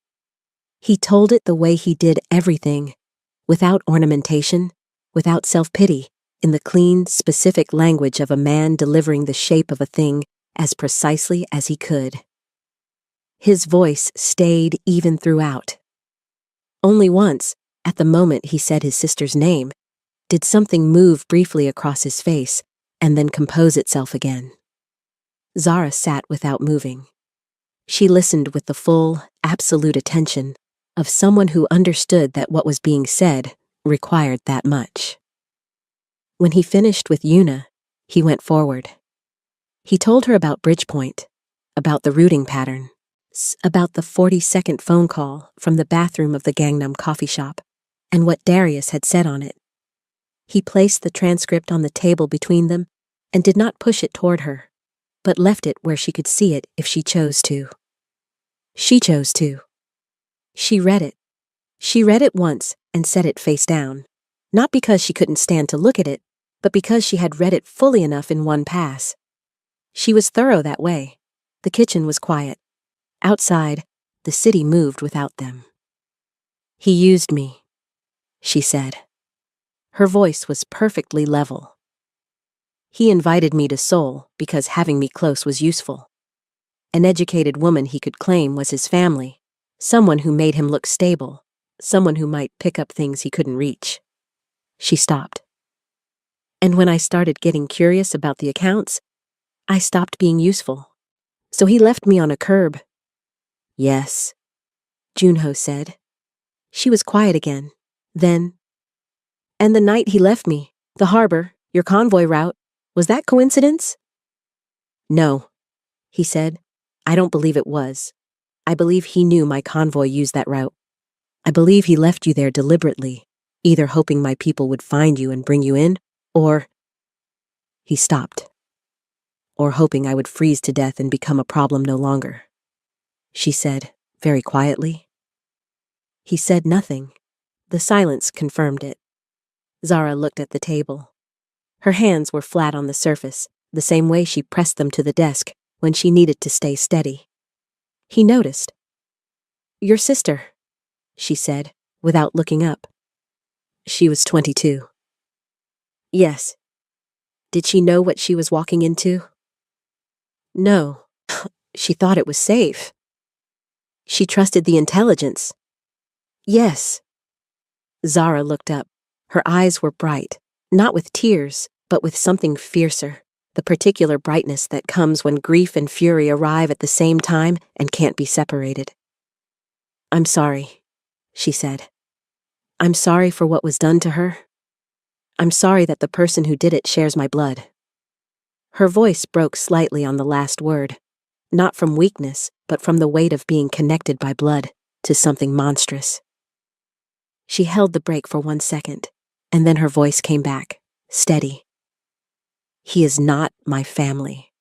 He told it the way he did everything, without ornamentation, without self-pity, in the clean, specific language of a man delivering the shape of a thing as precisely as he could. His voice stayed even throughout. Only once, at the moment he said his sister's name, did something move briefly across his face and then compose itself again. Zara sat without moving. She listened with the full, absolute attention of someone who understood that what was being said required that much. When he finished with Yuna, he went forward. He told her about Bridgepoint, about the routing pattern, about the 40-second phone call from the bathroom of the Gangnam coffee shop, and what Darius had said on it. He placed the transcript on the table between them and did not push it toward her, but left it where she could see it if she chose to. She chose to. She read it. She read it once and set it face down, not because she couldn't stand to look at it, but because she had read it fully enough in one pass. She was thorough that way. The kitchen was quiet. Outside, the city moved without them. "He used me," she said. Her voice was perfectly level. "He invited me to Seoul because having me close was useful. An educated woman he could claim was his family, someone who made him look stable, someone who might pick up things he couldn't reach." She stopped. "And when I started getting curious about the accounts, I stopped being useful. So he left me on a curb." "Yes," Junho said. She was quiet again. Then, "And the night he left me, the harbor, your convoy route, was that coincidence?" "No," he said. "I don't believe it was. I believe he knew my convoy used that route. I believe he left you there deliberately, either hoping my people would find you and bring you in, or—" He stopped. "Or hoping I would freeze to death and become a problem no longer," she said, very quietly. He said nothing. The silence confirmed it. Zara looked at the table. Her hands were flat on the surface, the same way she pressed them to the desk when she needed to stay steady. He noticed. "Your sister," she said, without looking up. "She was 22. "Yes." "Did she know what she was walking into?" "No. She thought it was safe." "She trusted the intelligence." "Yes." Zara looked up. Her eyes were bright, not with tears, but with something fiercer, the particular brightness that comes when grief and fury arrive at the same time and can't be separated. "I'm sorry," she said. "I'm sorry for what was done to her. I'm sorry that the person who did it shares my blood." Her voice broke slightly on the last word, not from weakness, but from the weight of being connected by blood to something monstrous. She held the break for 1 second, and then her voice came back, steady. "He is not my family.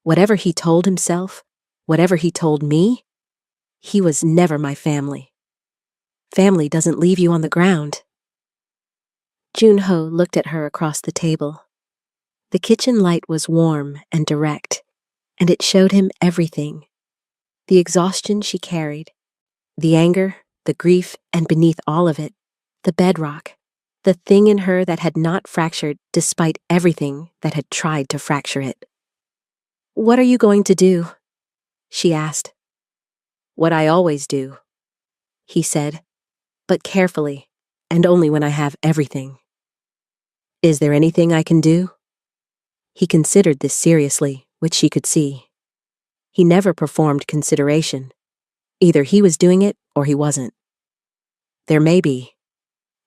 Whatever he told himself, whatever he told me, he was never my family. Family doesn't leave you on the ground." Junho looked at her across the table. The kitchen light was warm and direct, and it showed him everything. The exhaustion she carried, the anger, the grief, and beneath all of it, the bedrock, the thing in her that had not fractured despite everything that had tried to fracture it. "What are you going to do?" she asked. "What I always do," he said, "but carefully, and only when I have everything." "Is there anything I can do?" He considered this seriously, which she could see. He never performed consideration. Either he was doing it or he wasn't. "There may be,"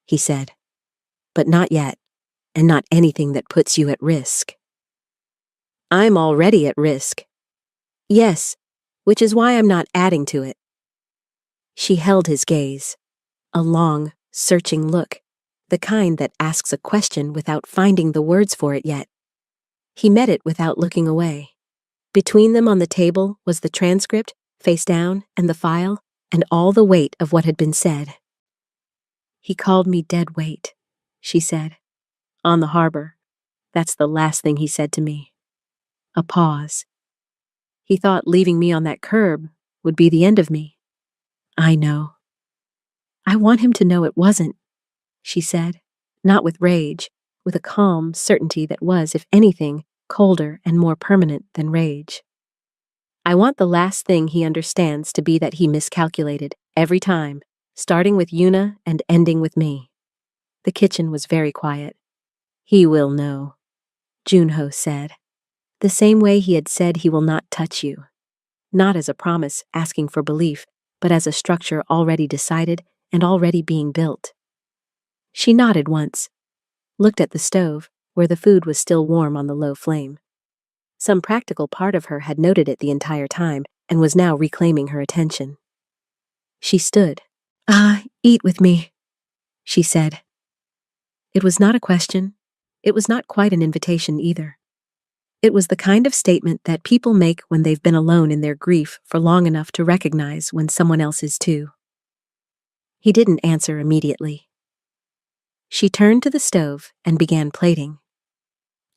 he said, "but not yet, and not anything that puts you at risk." "I'm already at risk." "Yes, which is why I'm not adding to it." She held his gaze, a long, searching look, the kind that asks a question without finding the words for it yet. He met it without looking away. Between them on the table was the transcript, face down, and the file, and all the weight of what had been said. "He called me dead weight," she said. "On the harbor. That's the last thing he said to me." A pause. "He thought leaving me on that curb would be the end of me." "I know." "I want him to know it wasn't," she said, not with rage, with a calm certainty that was, if anything, colder and more permanent than rage. "I want the last thing he understands to be that he miscalculated, every time, starting with Yuna and ending with me." The kitchen was very quiet. "He will know," Junho said. The same way he had said he will not touch you. Not as a promise asking for belief, but as a structure already decided and already being built. She nodded once, looked at the stove, where the food was still warm on the low flame. Some practical part of her had noted it the entire time and was now reclaiming her attention. She stood. Eat with me, she said. It was not a question. It was not quite an invitation either. It was the kind of statement that people make when they've been alone in their grief for long enough to recognize when someone else is too. He didn't answer immediately. She turned to the stove and began plating.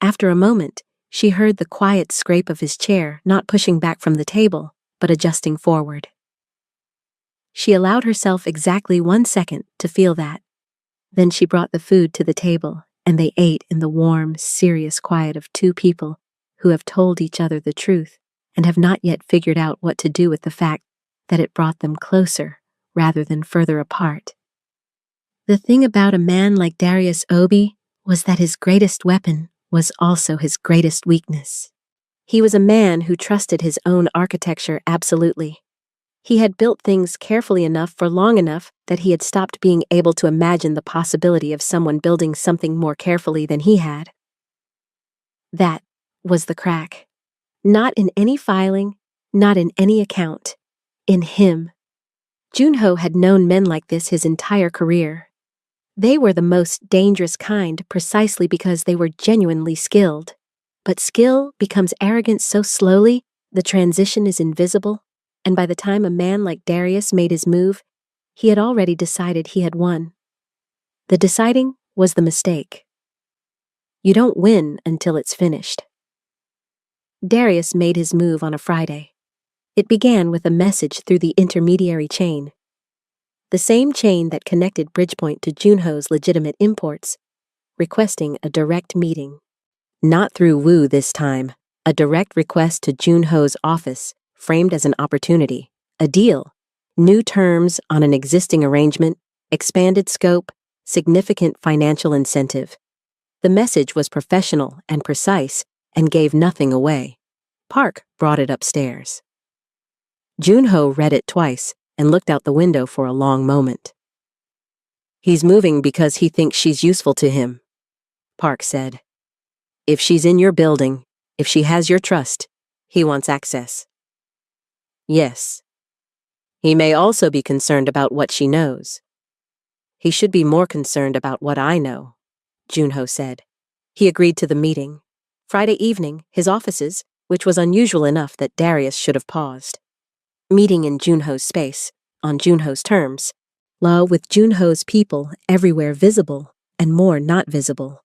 After a moment, she heard the quiet scrape of his chair not pushing back from the table, but adjusting forward. She allowed herself exactly 1 second to feel that. Then she brought the food to the table, and they ate in the warm, serious quiet of two people who have told each other the truth and have not yet figured out what to do with the fact that it brought them closer rather than further apart. The thing about a man like Darius Obi was that his greatest weapon was also his greatest weakness. He was a man who trusted his own architecture absolutely. He had built things carefully enough for long enough that he had stopped being able to imagine the possibility of someone building something more carefully than he had. That was the crack. Not in any filing, not in any account. In him. Junho had known men like this his entire career. They were the most dangerous kind precisely because they were genuinely skilled. But skill becomes arrogant so slowly, the transition is invisible, and by the time a man like Darius made his move, he had already decided he had won. The deciding was the mistake. You don't win until it's finished. Darius made his move on a Friday. It began with a message through the intermediary chain. The same chain that connected Bridgepoint to Junho's legitimate imports, requesting a direct meeting. Not through Wu this time, a direct request to Junho's office, framed as an opportunity, a deal, new terms on an existing arrangement, expanded scope, significant financial incentive. The message was professional and precise and gave nothing away. Park brought it upstairs. Junho read it twice and looked out the window for a long moment. "He's moving because he thinks she's useful to him," Park said. "If she's in your building, if she has your trust, he wants access." "Yes. He may also be concerned about what she knows." "He should be more concerned about what I know," Junho said. He agreed to the meeting. Friday evening, his offices, which was unusual enough that Darius should have paused. Meeting in Junho's space, on Junho's terms, with Junho's people everywhere visible and more not visible.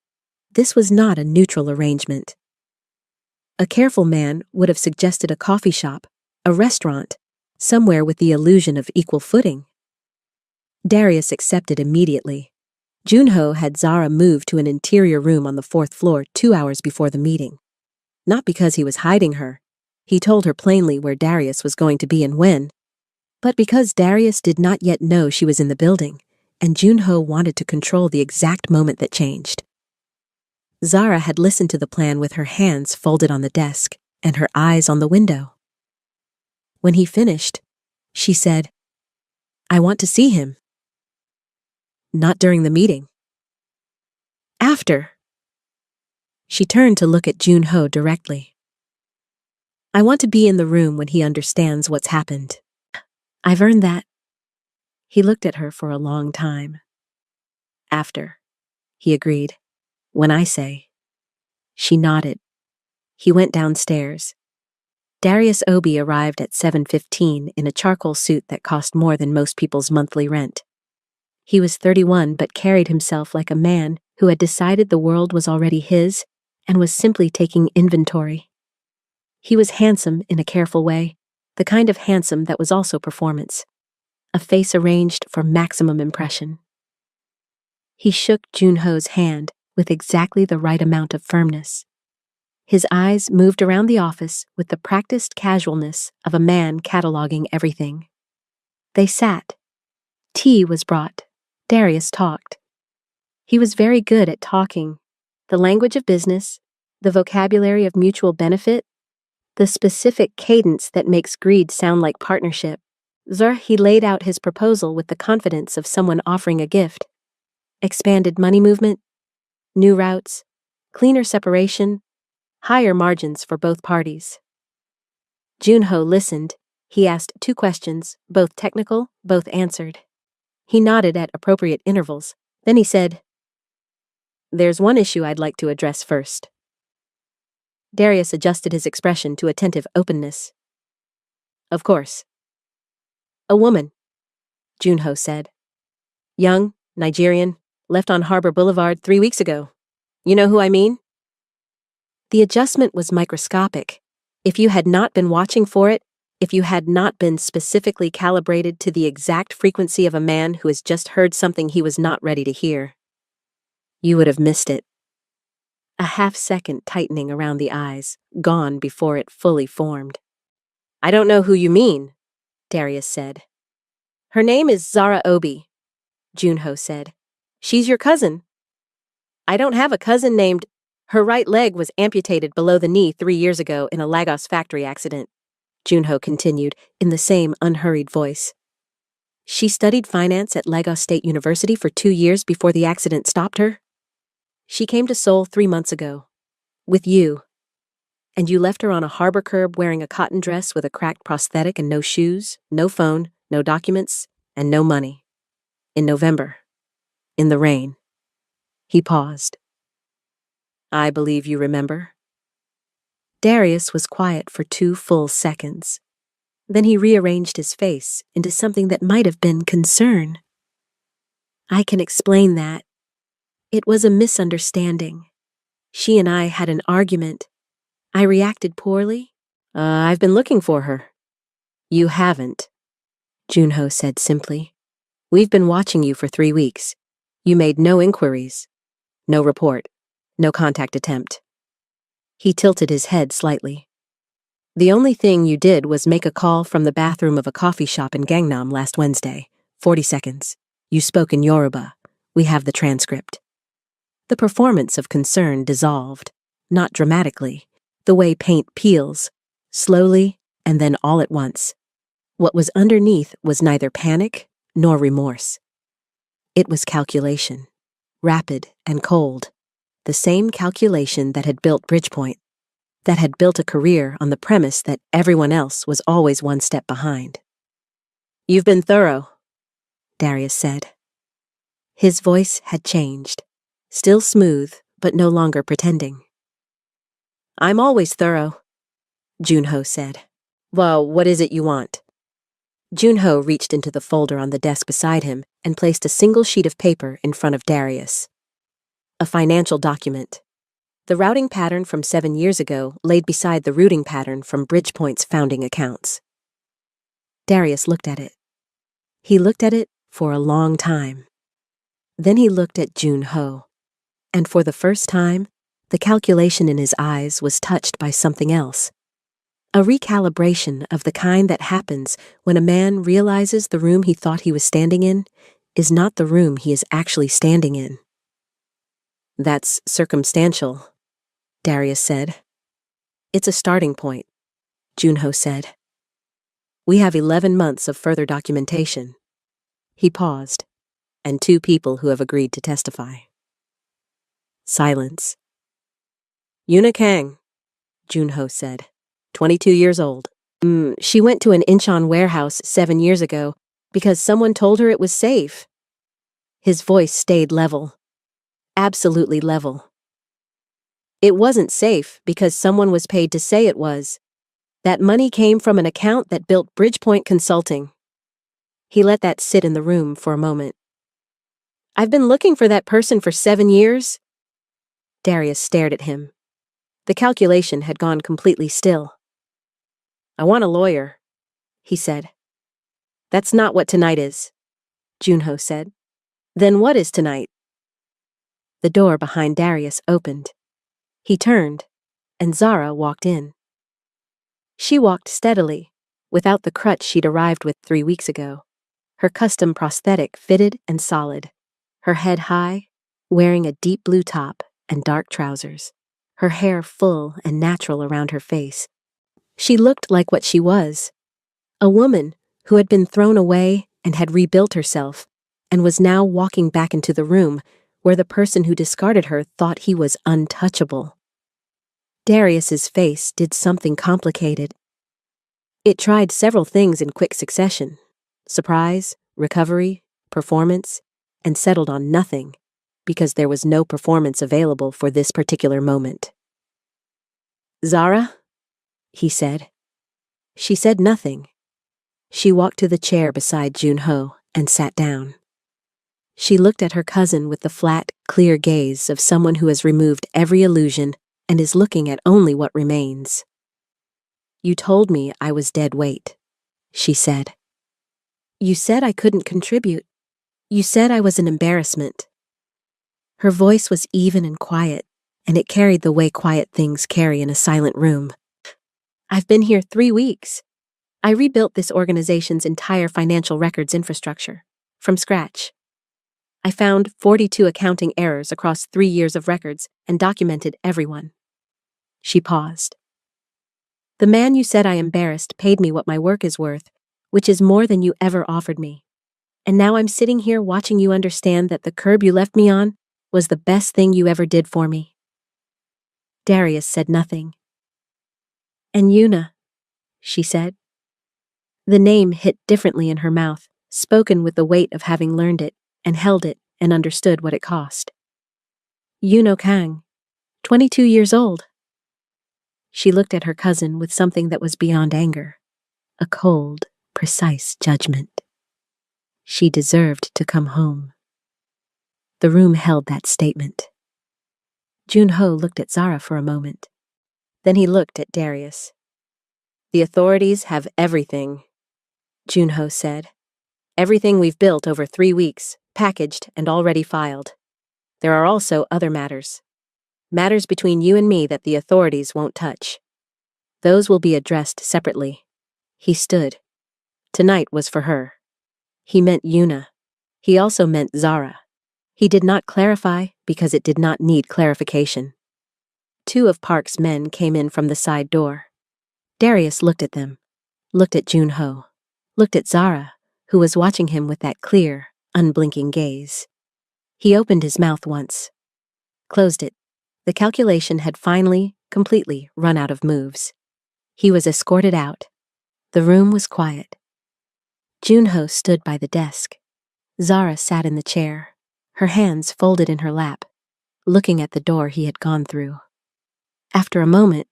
This was not a neutral arrangement. A careful man would have suggested a coffee shop, a restaurant, somewhere with the illusion of equal footing. Darius accepted immediately. Junho had Zara moved to an interior room on the 4th floor 2 hours before the meeting. Not because he was hiding her. He told her plainly where Darius was going to be and when, but because Darius did not yet know she was in the building, and Junho wanted to control the exact moment that changed. Zara had listened to the plan with her hands folded on the desk and her eyes on the window. When he finished, she said, "I want to see him." "Not during the meeting." "After." She turned to look at Junho directly. "I want to be in the room when he understands what's happened. I've earned that." He looked at her for a long time. "After," he agreed. "When I say." She nodded. He went downstairs. Darius Obi arrived at 7:15 in a charcoal suit that cost more than most people's monthly rent. He was 31 but carried himself like a man who had decided the world was already his and was simply taking inventory. He was handsome in a careful way, the kind of handsome that was also performance. A face arranged for maximum impression. He shook Junho's hand with exactly the right amount of firmness. His eyes moved around the office with the practiced casualness of a man cataloging everything. They sat. Tea was brought. Darius talked. He was very good at talking. The language of business, the vocabulary of mutual benefit, the specific cadence that makes greed sound like partnership. He laid out his proposal with the confidence of someone offering a gift. Expanded money movement, new routes, cleaner separation, higher margins for both parties. Junho listened. He asked 2 questions, both technical, both answered. He nodded at appropriate intervals. Then he said, "There's one issue I'd like to address first." Darius adjusted his expression to attentive openness. "Of course." "A woman," Junho said. "Young, Nigerian, left on Harbor Boulevard 3 weeks ago. You know who I mean?" The adjustment was microscopic. If you had not been watching for it, if you had not been specifically calibrated to the exact frequency of a man who has just heard something he was not ready to hear, you would have missed it. A half-second tightening around the eyes, gone before it fully formed. "I don't know who you mean," Darius said. "Her name is Zara Obi," Junho said. "She's your cousin." "I don't have a cousin named—" "Her right leg was amputated below the knee 3 years ago in a Lagos factory accident," Junho continued in the same unhurried voice. "She studied finance at Lagos State University for 2 years before the accident stopped her. She came to Seoul 3 months ago. With you. And you left her on a harbor curb wearing a cotton dress with a cracked prosthetic and no shoes, no phone, no documents, and no money. In November. In the rain." He paused. "I believe you remember." Darius was quiet for 2 full seconds. Then he rearranged his face into something that might have been concern. "I can explain that. It was a misunderstanding. She and I had an argument. I reacted poorly. I've been looking for her." "You haven't," Junho said simply. "We've been watching you for 3 weeks. You made no inquiries, no report, no contact attempt." He tilted his head slightly. "The only thing you did was make a call from the bathroom of a coffee shop in Gangnam last Wednesday. 40 seconds. You spoke in Yoruba. We have the transcript." The performance of concern dissolved, not dramatically, the way paint peels, slowly and then all at once. What was underneath was neither panic nor remorse. It was calculation, rapid and cold, the same calculation that had built Bridgepoint, that had built a career on the premise that everyone else was always 1 step behind. "You've been thorough," Darius said. His voice had changed, still smooth, but no longer pretending. "I'm always thorough," Junho said. "Well, what is it you want?" Junho reached into the folder on the desk beside him and placed a single sheet of paper in front of Darius. A financial document. The routing pattern from 7 years ago laid beside the routing pattern from Bridgepoint's founding accounts. Darius looked at it. He looked at it for a long time. Then he looked at Junho. And for the first time, the calculation in his eyes was touched by something else. A recalibration of the kind that happens when a man realizes the room he thought he was standing in is not the room he is actually standing in. "That's circumstantial," Darius said. "It's a starting point," Junho said. "We have 11 months of further documentation." He paused, "and 2 people who have agreed to testify." Silence. "Yuna Kang," Junho said, 22 years old. She went to an Incheon warehouse 7 years ago because someone told her it was safe." His voice stayed level. Absolutely level. "It wasn't safe because someone was paid to say it was. That money came from an account that built Bridgepoint Consulting." He let that sit in the room for a moment. "I've been looking for that person for 7 years." Darius stared at him. The calculation had gone completely still. "I want a lawyer," he said. "That's not what tonight is," Junho said. "Then what is tonight?" The door behind Darius opened. He turned, and Zara walked in. She walked steadily, without the crutch she'd arrived with 3 weeks ago, her custom prosthetic fitted and solid, her head high, wearing a deep blue top and dark trousers, her hair full and natural around her face. She looked like what she was, a woman who had been thrown away and had rebuilt herself, and was now walking back into the room where the person who discarded her thought he was untouchable. Darius's face did something complicated. It tried several things in quick succession: surprise, recovery, performance, and settled on nothing, because there was no performance available for this particular moment. "Zara?" he said. She said nothing. She walked to the chair beside Junho and sat down. She looked at her cousin with the flat, clear gaze of someone who has removed every illusion and is looking at only what remains. "You told me I was dead weight," she said. "You said I couldn't contribute. You said I was an embarrassment." Her voice was even and quiet, and it carried the way quiet things carry in a silent room. "I've been here 3 weeks. I rebuilt this organization's entire financial records infrastructure, from scratch. I found 42 accounting errors across 3 years of records and documented everyone." She paused. "The man you said I embarrassed paid me what my work is worth, which is more than you ever offered me. And now I'm sitting here watching you understand that the curb you left me on was the best thing you ever did for me." Darius said nothing. "And Yuna," she said. The name hit differently in her mouth, spoken with the weight of having learned it, and held it, and understood what it cost. "Yuno Kang, 22 years old." She looked at her cousin with something that was beyond anger, a cold, precise judgment. She deserved to come home. The room held that statement. Junho looked at Zara for a moment. Then he looked at Darius. "The authorities have everything," Junho said. "Everything we've built over 3 weeks, packaged and already filed. There are also other matters. Matters between you and me that the authorities won't touch. Those will be addressed separately." He stood. Tonight was for her. He meant Yuna. He also meant Zara. He did not clarify because it did not need clarification. 2 of Park's men came in from the side door. Darius looked at them, looked at Junho, looked at Zara, who was watching him with that clear, unblinking gaze. He opened his mouth once, closed it. The calculation had finally, completely run out of moves. He was escorted out. The room was quiet. Junho stood by the desk. Zara sat in the chair, her hands folded in her lap, looking at the door he had gone through. After a moment,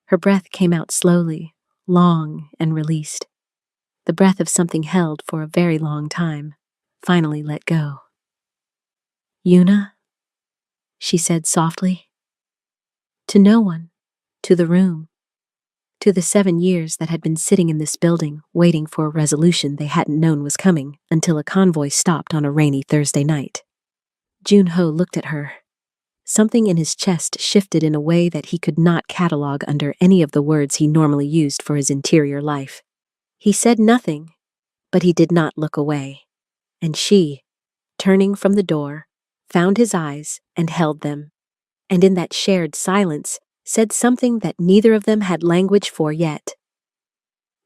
her breath came out slowly, long and released. The breath of something held for a very long time, finally let go. "Yuna?" she said softly. To no one, to the room, to the 7 years that had been sitting in this building waiting for a resolution they hadn't known was coming until a convoy stopped on a rainy Thursday night. Junho looked at her. Something in his chest shifted in a way that he could not catalog under any of the words he normally used for his interior life. He said nothing, but he did not look away. And she, turning from the door, found his eyes and held them, and in that shared silence said something that neither of them had language for yet.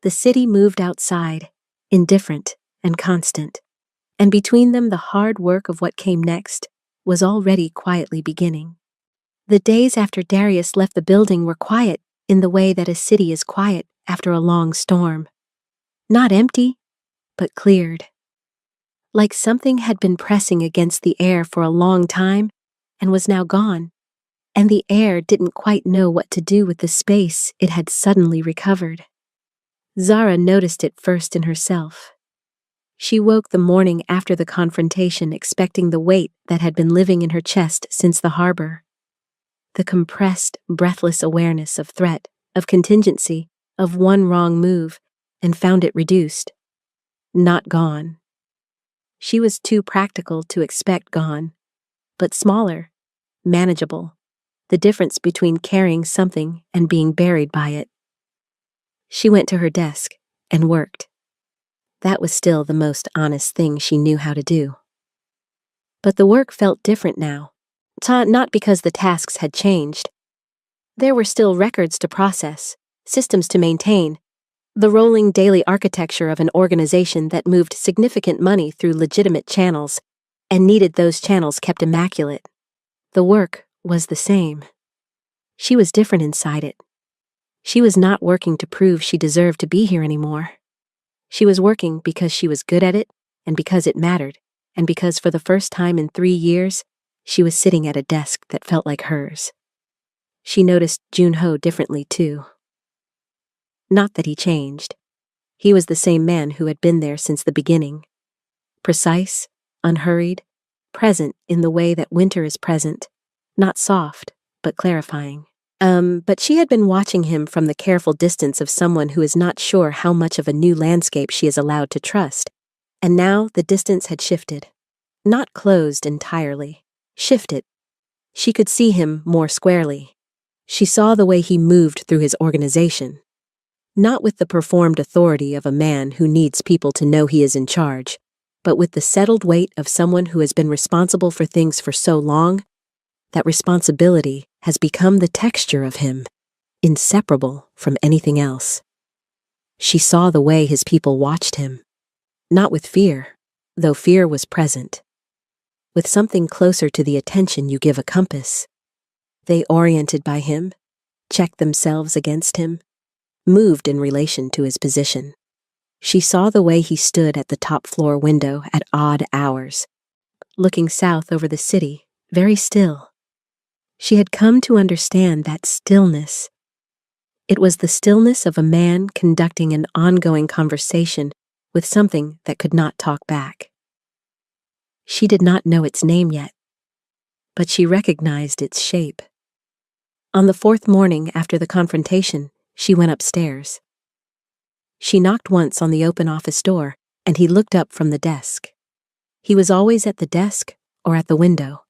The city moved outside, indifferent and constant, and between them the hard work of what came next was already quietly beginning. The days after Darius left the building were quiet in the way that a city is quiet after a long storm. Not empty, but cleared. Like something had been pressing against the air for a long time and was now gone, and the air didn't quite know what to do with the space it had suddenly recovered. Zara noticed it first in herself. She woke the morning after the confrontation expecting the weight that had been living in her chest since the harbor. The compressed, breathless awareness of threat, of contingency, of one wrong move, and found it reduced. Not gone. She was too practical to expect gone, but smaller, manageable, the difference between carrying something and being buried by it. She went to her desk and worked. That was still the most honest thing she knew how to do. But the work felt different now, not because the tasks had changed. There were still records to process, systems to maintain, The rolling daily architecture of an organization that moved significant money through legitimate channels and needed those channels kept immaculate. The work was the same. She was different inside it. She was not working to prove she deserved to be here anymore. She was working because she was good at it, and because it mattered, and because for the first time in 3 years, she was sitting at a desk that felt like hers. She noticed Jun-ho differently too. Not that he changed. He was the same man who had been there since the beginning. Precise, unhurried, present in the way that winter is present, not soft, but clarifying. But she had been watching him from the careful distance of someone who is not sure how much of a new landscape she is allowed to trust. And now the distance had shifted. Not closed entirely. Shifted. She could see him more squarely. She saw the way he moved through his organization. Not with the performed authority of a man who needs people to know he is in charge, but with the settled weight of someone who has been responsible for things for so long that responsibility has become the texture of him, inseparable from anything else. She saw the way his people watched him, not with fear, though fear was present, with something closer to the attention you give a compass. They oriented by him, checked themselves against him, moved in relation to his position. She saw the way he stood at the top floor window at odd hours, looking south over the city, very still. She had come to understand that stillness. It was the stillness of a man conducting an ongoing conversation with something that could not talk back. She did not know its name yet, but she recognized its shape. On the 4th morning after the confrontation, she went upstairs. She knocked once on the open office door, and he looked up from the desk. He was always at the desk or at the window.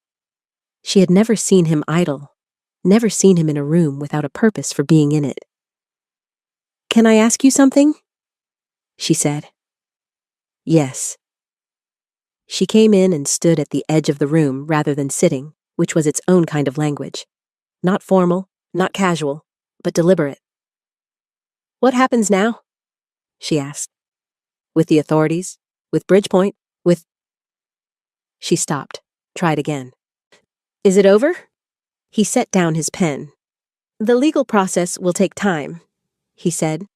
She had never seen him idle, never seen him in a room without a purpose for being in it. "Can I ask you something?" she said. "Yes." She came in and stood at the edge of the room rather than sitting, which was its own kind of language. Not formal, not casual, but deliberate. "What happens now?" she asked. "With the authorities? With Bridgepoint? With—" She stopped, tried again. "Is it over?" He set down his pen. "The legal process will take time," he said.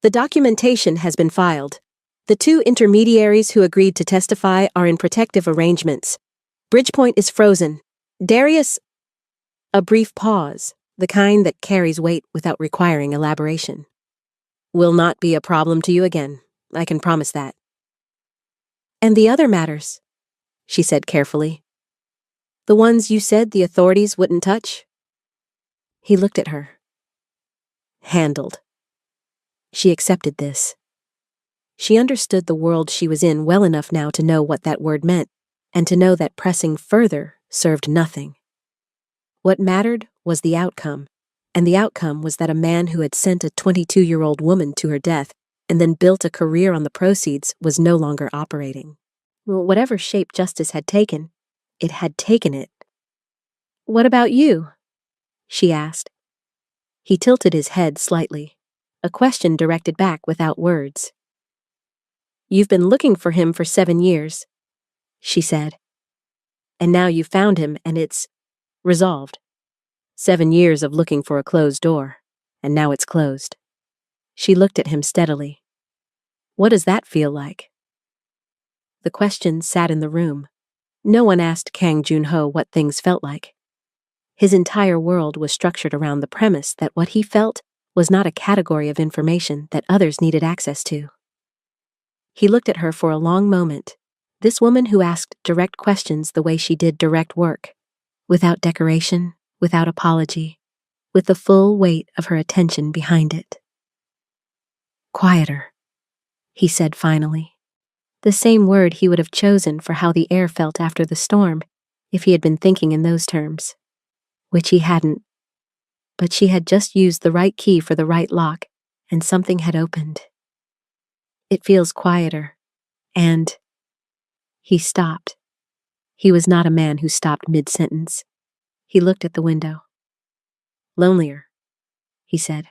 "The documentation has been filed. The 2 intermediaries who agreed to testify are in protective arrangements. Bridgepoint is frozen. Darius—" A brief pause, the kind that carries weight without requiring elaboration. "Will not be a problem to you again, I can promise that." "And the other matters," she said carefully. "The ones you said the authorities wouldn't touch?" He looked at her. Handled. She accepted this. She understood the world she was in well enough now to know what that word meant, and to know that pressing further served nothing. What mattered was the outcome, and the outcome was that a man who had sent a 22-year-old woman to her death and then built a career on the proceeds was no longer operating. Whatever shape justice had taken, it had taken it. "What about you?" she asked. He tilted his head slightly, a question directed back without words. "You've been looking for him for 7 years," she said. "And now you've found him and it's resolved. 7 years of looking for a closed door, and now it's closed." She looked at him steadily. "What does that feel like?" The question sat in the room. No one asked Kang Jun-ho what things felt like. His entire world was structured around the premise that what he felt was not a category of information that others needed access to. He looked at her for a long moment, this woman who asked direct questions the way she did direct work, without decoration, without apology, with the full weight of her attention behind it. "Quieter," he said finally. The same word he would have chosen for how the air felt after the storm if he had been thinking in those terms, which he hadn't. But she had just used the right key for the right lock, and something had opened. "It feels quieter, and—" He stopped. He was not a man who stopped mid-sentence. He looked at the window. "Lonelier," he said,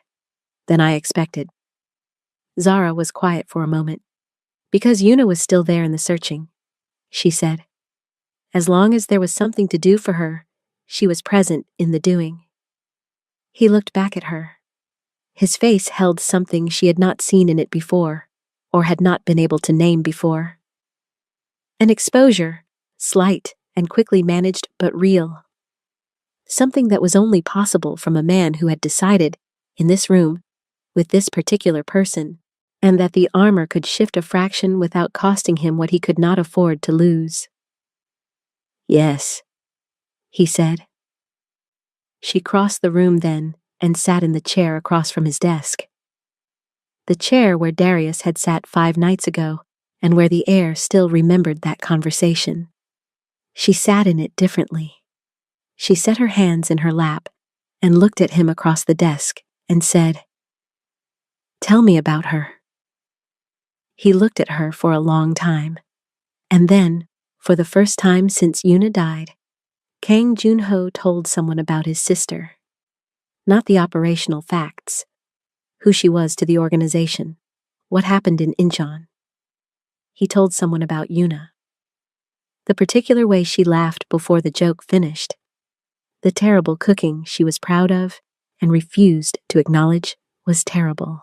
"than I expected." Zara was quiet for a moment. Because Yuna was still there in the searching, she said. As long as there was something to do for her, she was present in the doing. He looked back at her. His face held something she had not seen in it before, or had not been able to name before. An exposure, slight and quickly managed but real. Something that was only possible from a man who had decided, in this room, with this particular person, and that the armor could shift a fraction without costing him what he could not afford to lose. Yes, he said. She crossed the room then and sat in the chair across from his desk. The chair where Darius had sat 5 nights ago, and where the air still remembered that conversation. She sat in it differently. She set her hands in her lap and looked at him across the desk and said, "Tell me about her." He looked at her for a long time, and then, for the first time since Yuna died, Kang Junho told someone about his sister. Not the operational facts, who she was to the organization, what happened in Incheon. He told someone about Yuna. The particular way she laughed before the joke finished. The terrible cooking she was proud of and refused to acknowledge was terrible.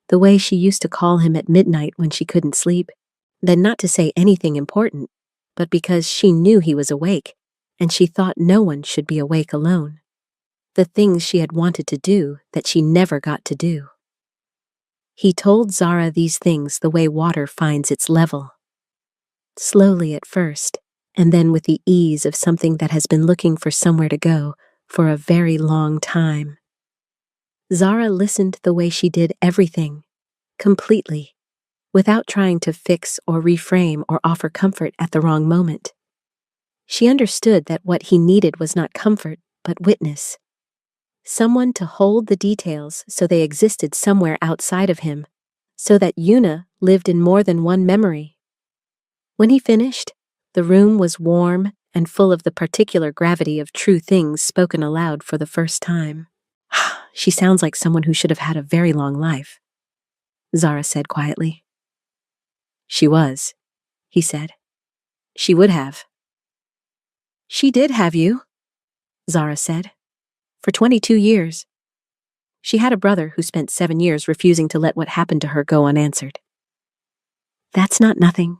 The way she used to call him at midnight when she couldn't sleep, then not to say anything important, but because she knew he was awake, and she thought no one should be awake alone. The things she had wanted to do that she never got to do. He told Zara these things the way water finds its level. Slowly at first, and then with the ease of something that has been looking for somewhere to go for a very long time. Zara listened the way she did everything, completely, without trying to fix or reframe or offer comfort at the wrong moment. She understood that what he needed was not comfort, but witness. Someone to hold the details so they existed somewhere outside of him, so that Yuna lived in more than one memory. When he finished, the room was warm and full of the particular gravity of true things spoken aloud for the first time. She sounds like someone who should have had a very long life, Zara said quietly. She was, he said. She would have. She did have you, Zara said. For 22 years. She had a brother who spent 7 years refusing to let what happened to her go unanswered. That's not nothing.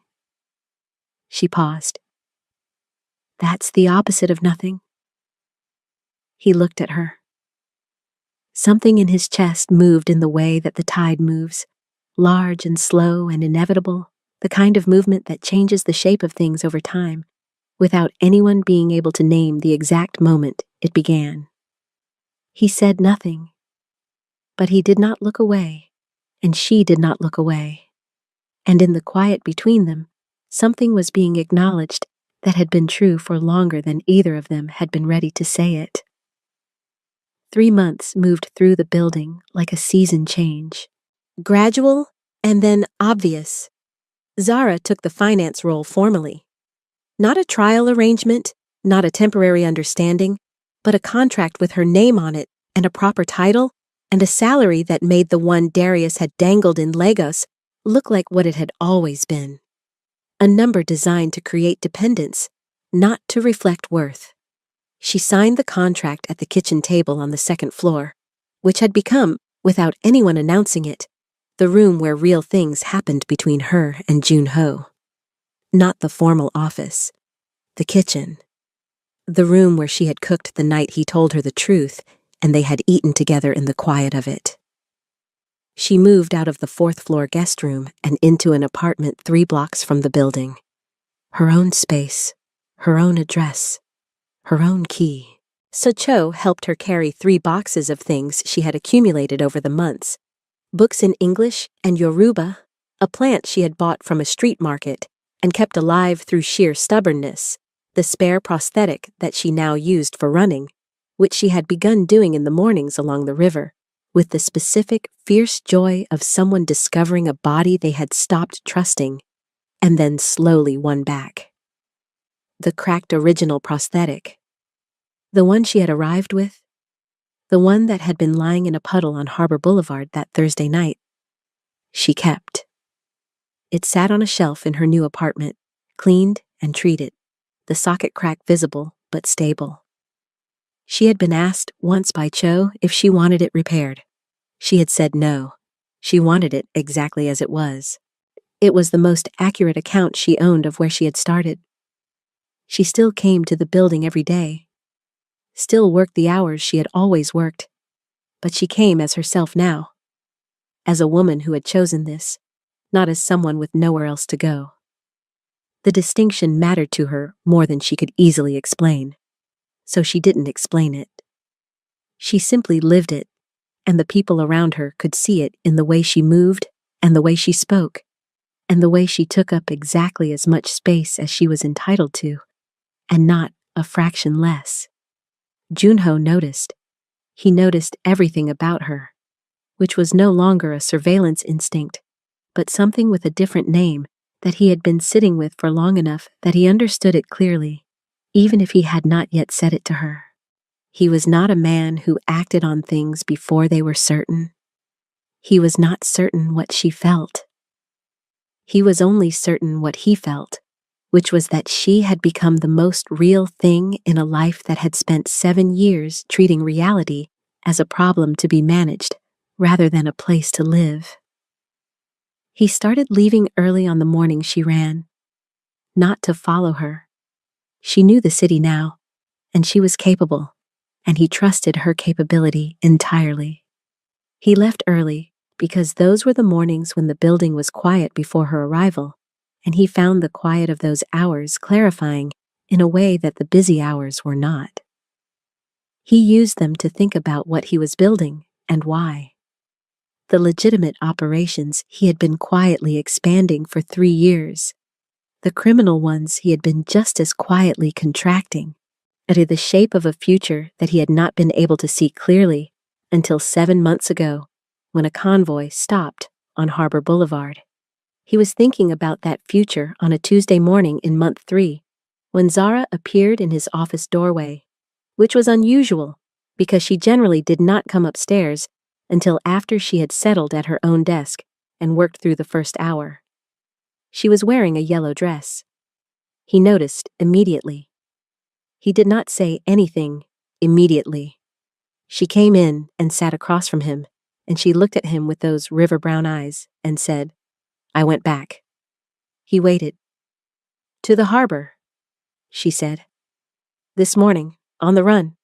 She paused. That's the opposite of nothing. He looked at her. Something in his chest moved in the way that the tide moves, large and slow and inevitable, the kind of movement that changes the shape of things over time, without anyone being able to name the exact moment it began. He said nothing, but he did not look away, and she did not look away. And in the quiet between them, something was being acknowledged that had been true for longer than either of them had been ready to say it. 3 months moved through the building like a season change. Gradual and then obvious. Zara took the finance role formally. Not a trial arrangement, not a temporary understanding, but a contract with her name on it and a proper title and a salary that made the one Darius had dangled in Lagos look like what it had always been. A number designed to create dependence, not to reflect worth. She signed the contract at the kitchen table on the 2nd floor, which had become, without anyone announcing it, the room where real things happened between her and Junho. Not the formal office, the kitchen. The room where she had cooked the night he told her the truth and they had eaten together in the quiet of it. She moved out of the 4th floor guest room and into an apartment 3 blocks from the building. Her own space, her own address, her own key. Socho helped her carry 3 boxes of things she had accumulated over the months. Books in English and Yoruba, a plant she had bought from a street market and kept alive through sheer stubbornness, the spare prosthetic that she now used for running, which she had begun doing in the mornings along the river, with the specific, fierce joy of someone discovering a body they had stopped trusting, and then slowly won back. The cracked original prosthetic. The one she had arrived with. The one that had been lying in a puddle on Harbor Boulevard that Thursday night. she kept. It sat on a shelf in her new apartment, cleaned and treated, the socket crack visible but stable. She had been asked once by Cho if she wanted it repaired. She had said no. She wanted it exactly as it was. It was the most accurate account she owned of where she had started. She still came to the building every day, still worked the hours she had always worked, but she came as herself now, as a woman who had chosen this, not as someone with nowhere else to go. The distinction mattered to her more than she could easily explain, so she didn't explain it. She simply lived it, and the people around her could see it in the way she moved and the way she spoke, and the way she took up exactly as much space as she was entitled to, and not a fraction less. Junho noticed. He noticed everything about her, which was no longer a surveillance instinct, but something with a different name that he had been sitting with for long enough that he understood it clearly, even if he had not yet said it to her. He was not a man who acted on things before they were certain. He was not certain what she felt. He was only certain what he felt, which was that she had become the most real thing in a life that had spent 7 years treating reality as a problem to be managed rather than a place to live. He started leaving early on the morning she ran, not to follow her. She knew the city now, and she was capable, and he trusted her capability entirely. He left early because those were the mornings when the building was quiet before her arrival, and he found the quiet of those hours clarifying in a way that the busy hours were not. He used them to think about what he was building and why. The legitimate operations he had been quietly expanding for 3 years. The criminal ones he had been just as quietly contracting, into the shape of a future that he had not been able to see clearly until 7 months ago, when a convoy stopped on Harbor Boulevard. He was thinking about that future on a Tuesday morning in month 3, when Zara appeared in his office doorway, which was unusual because she generally did not come upstairs until after she had settled at her own desk and worked through the first hour. She was wearing a yellow dress. He noticed immediately. He did not say anything immediately. She came in and sat across from him, and she looked at him with those river brown eyes and said, "I went back." He waited. "To the harbor," she said. "This morning, on the run.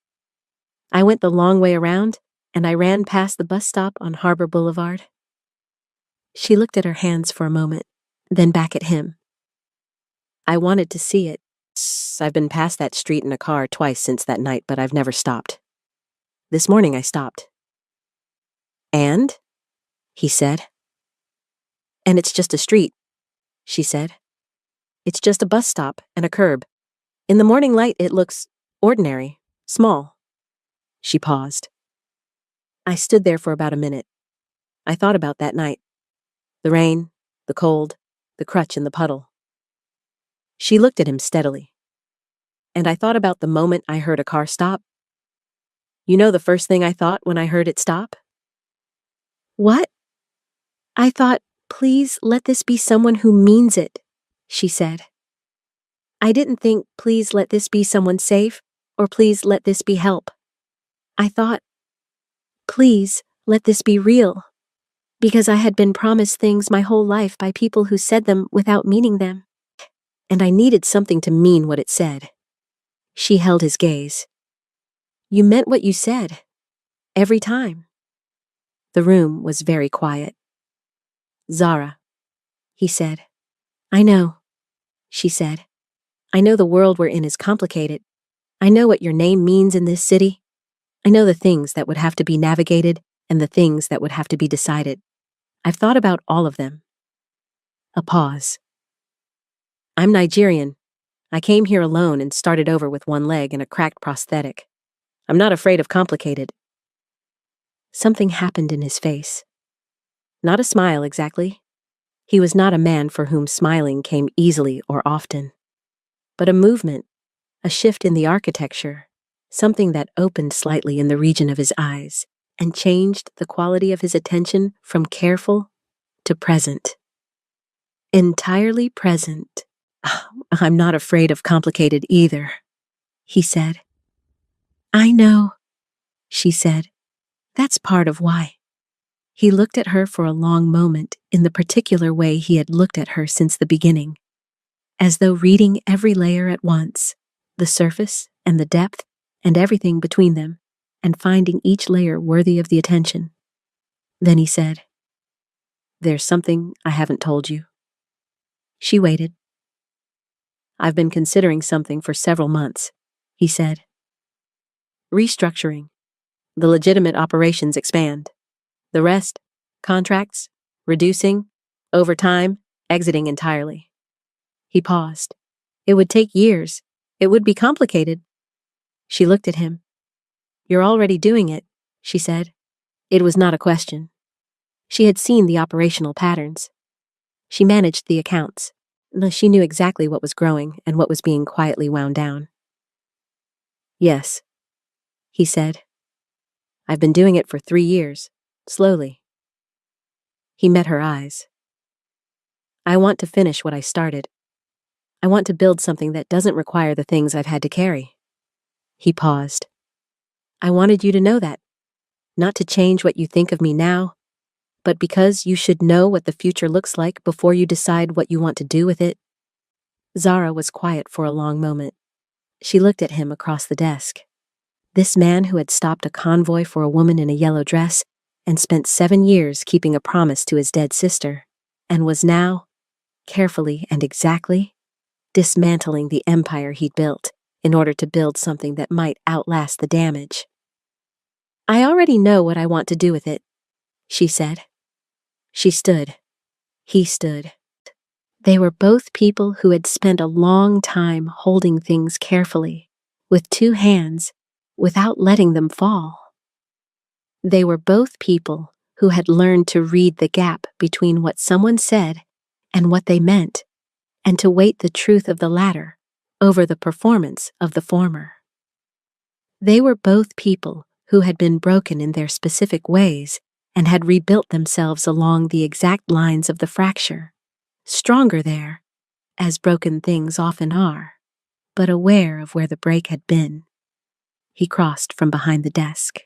I went the long way around, and I ran past the bus stop on Harbor Boulevard." She looked at her hands for a moment, then back at him. "I wanted to see it. I've been past that street in a car twice since that night, but I've never stopped. This morning I stopped." "And?" he said. "And it's just a street," she said. "It's just a bus stop and a curb. In the morning light it looks ordinary, small." She paused. I stood there for about a minute. I thought about that night. The rain, the cold, the crutch in the puddle. She looked at him steadily. "And I thought about the moment I heard a car stop. You know the first thing I thought when I heard it stop?" "What?" "I thought, please let this be someone who means it," she said. "I didn't think, please let this be someone safe, or please let this be help. I thought, please let this be real, because I had been promised things my whole life by people who said them without meaning them. And I needed something to mean what it said." She held his gaze. "You meant what you said. Every time." The room was very quiet. "Zara," he said. "I know," she said. "I know the world we're in is complicated. I know what your name means in this city. I know the things that would have to be navigated and the things that would have to be decided. I've thought about all of them." A pause. "I'm Nigerian. I came here alone and started over with one leg and a cracked prosthetic. I'm not afraid of complicated." Something happened in his face. Not a smile exactly. He was not a man for whom smiling came easily or often. But a movement, a shift in the architecture, something that opened slightly in the region of his eyes and changed the quality of his attention from careful to present. Entirely present. I'm not afraid of complicated either, he said. I know, she said. That's part of why. He looked at her for a long moment in the particular way he had looked at her since the beginning, as though reading every layer at once, the surface and the depth and everything between them, and finding each layer worthy of the attention. Then he said, There's something I haven't told you. She waited. I've been considering something for several months, he said. Restructuring. The legitimate operations expand. The rest, contracts, reducing, overtime, exiting entirely. He paused. It would take years. It would be complicated. She looked at him. You're already doing it, she said. It was not a question. She had seen the operational patterns. She managed the accounts. She knew exactly what was growing and what was being quietly wound down. Yes, he said. I've been doing it for 3 years, slowly. He met her eyes. I want to finish what I started. I want to build something that doesn't require the things I've had to carry. He paused. I wanted you to know that, not to change what you think of me now, but because you should know what the future looks like before you decide what you want to do with it. Zara was quiet for a long moment. She looked at him across the desk. This man who had stopped a convoy for a woman in a yellow dress and spent 7 years keeping a promise to his dead sister, and was now, carefully and exactly, dismantling the empire he'd built in order to build something that might outlast the damage. I already know what I want to do with it, she said. She stood. He stood. They were both people who had spent a long time holding things carefully, with 2 hands, without letting them fall. They were both people who had learned to read the gap between what someone said and what they meant, and to weight the truth of the latter over the performance of the former. They were both people who had been broken in their specific ways and had rebuilt themselves along the exact lines of the fracture, stronger there, as broken things often are, but aware of where the break had been. He crossed from behind the desk.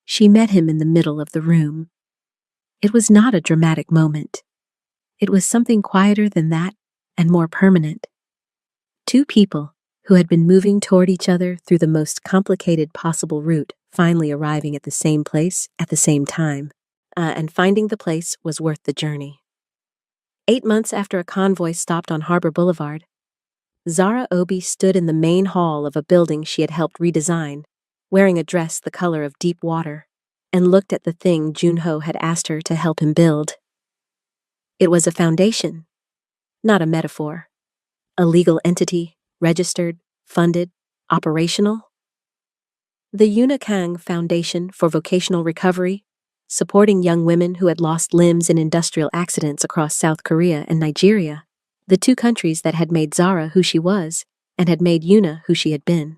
She met him in the middle of the room. It was not a dramatic moment. It was something quieter than that and more permanent. 2 people who had been moving toward each other through the most complicated possible route, finally arriving at the same place at the same time, and finding the place was worth the journey. 8 months after a convoy stopped on Harbor Boulevard, Zara Obi stood in the main hall of a building she had helped redesign, wearing a dress the color of deep water, and looked at the thing Junho had asked her to help him build. It was a foundation, not a metaphor. A legal entity, registered, funded, operational. The Yuna Kang Foundation for Vocational Recovery, supporting young women who had lost limbs in industrial accidents across South Korea and Nigeria, the 2 countries that had made Zara who she was and had made Yuna who she had been.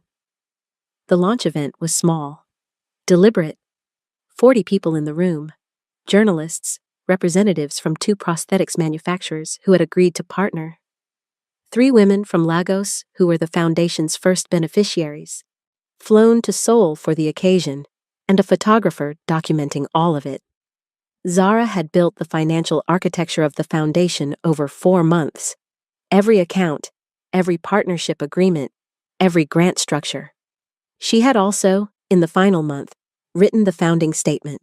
The launch event was small, deliberate. 40 people in the room, journalists, representatives from 2 prosthetics manufacturers who had agreed to partner. 3 women from Lagos who were the foundation's first beneficiaries, flown to Seoul for the occasion, and a photographer documenting all of it. Zara had built the financial architecture of the foundation over 4 months. Every account, every partnership agreement, every grant structure. She had also, in the final month, written the founding statement.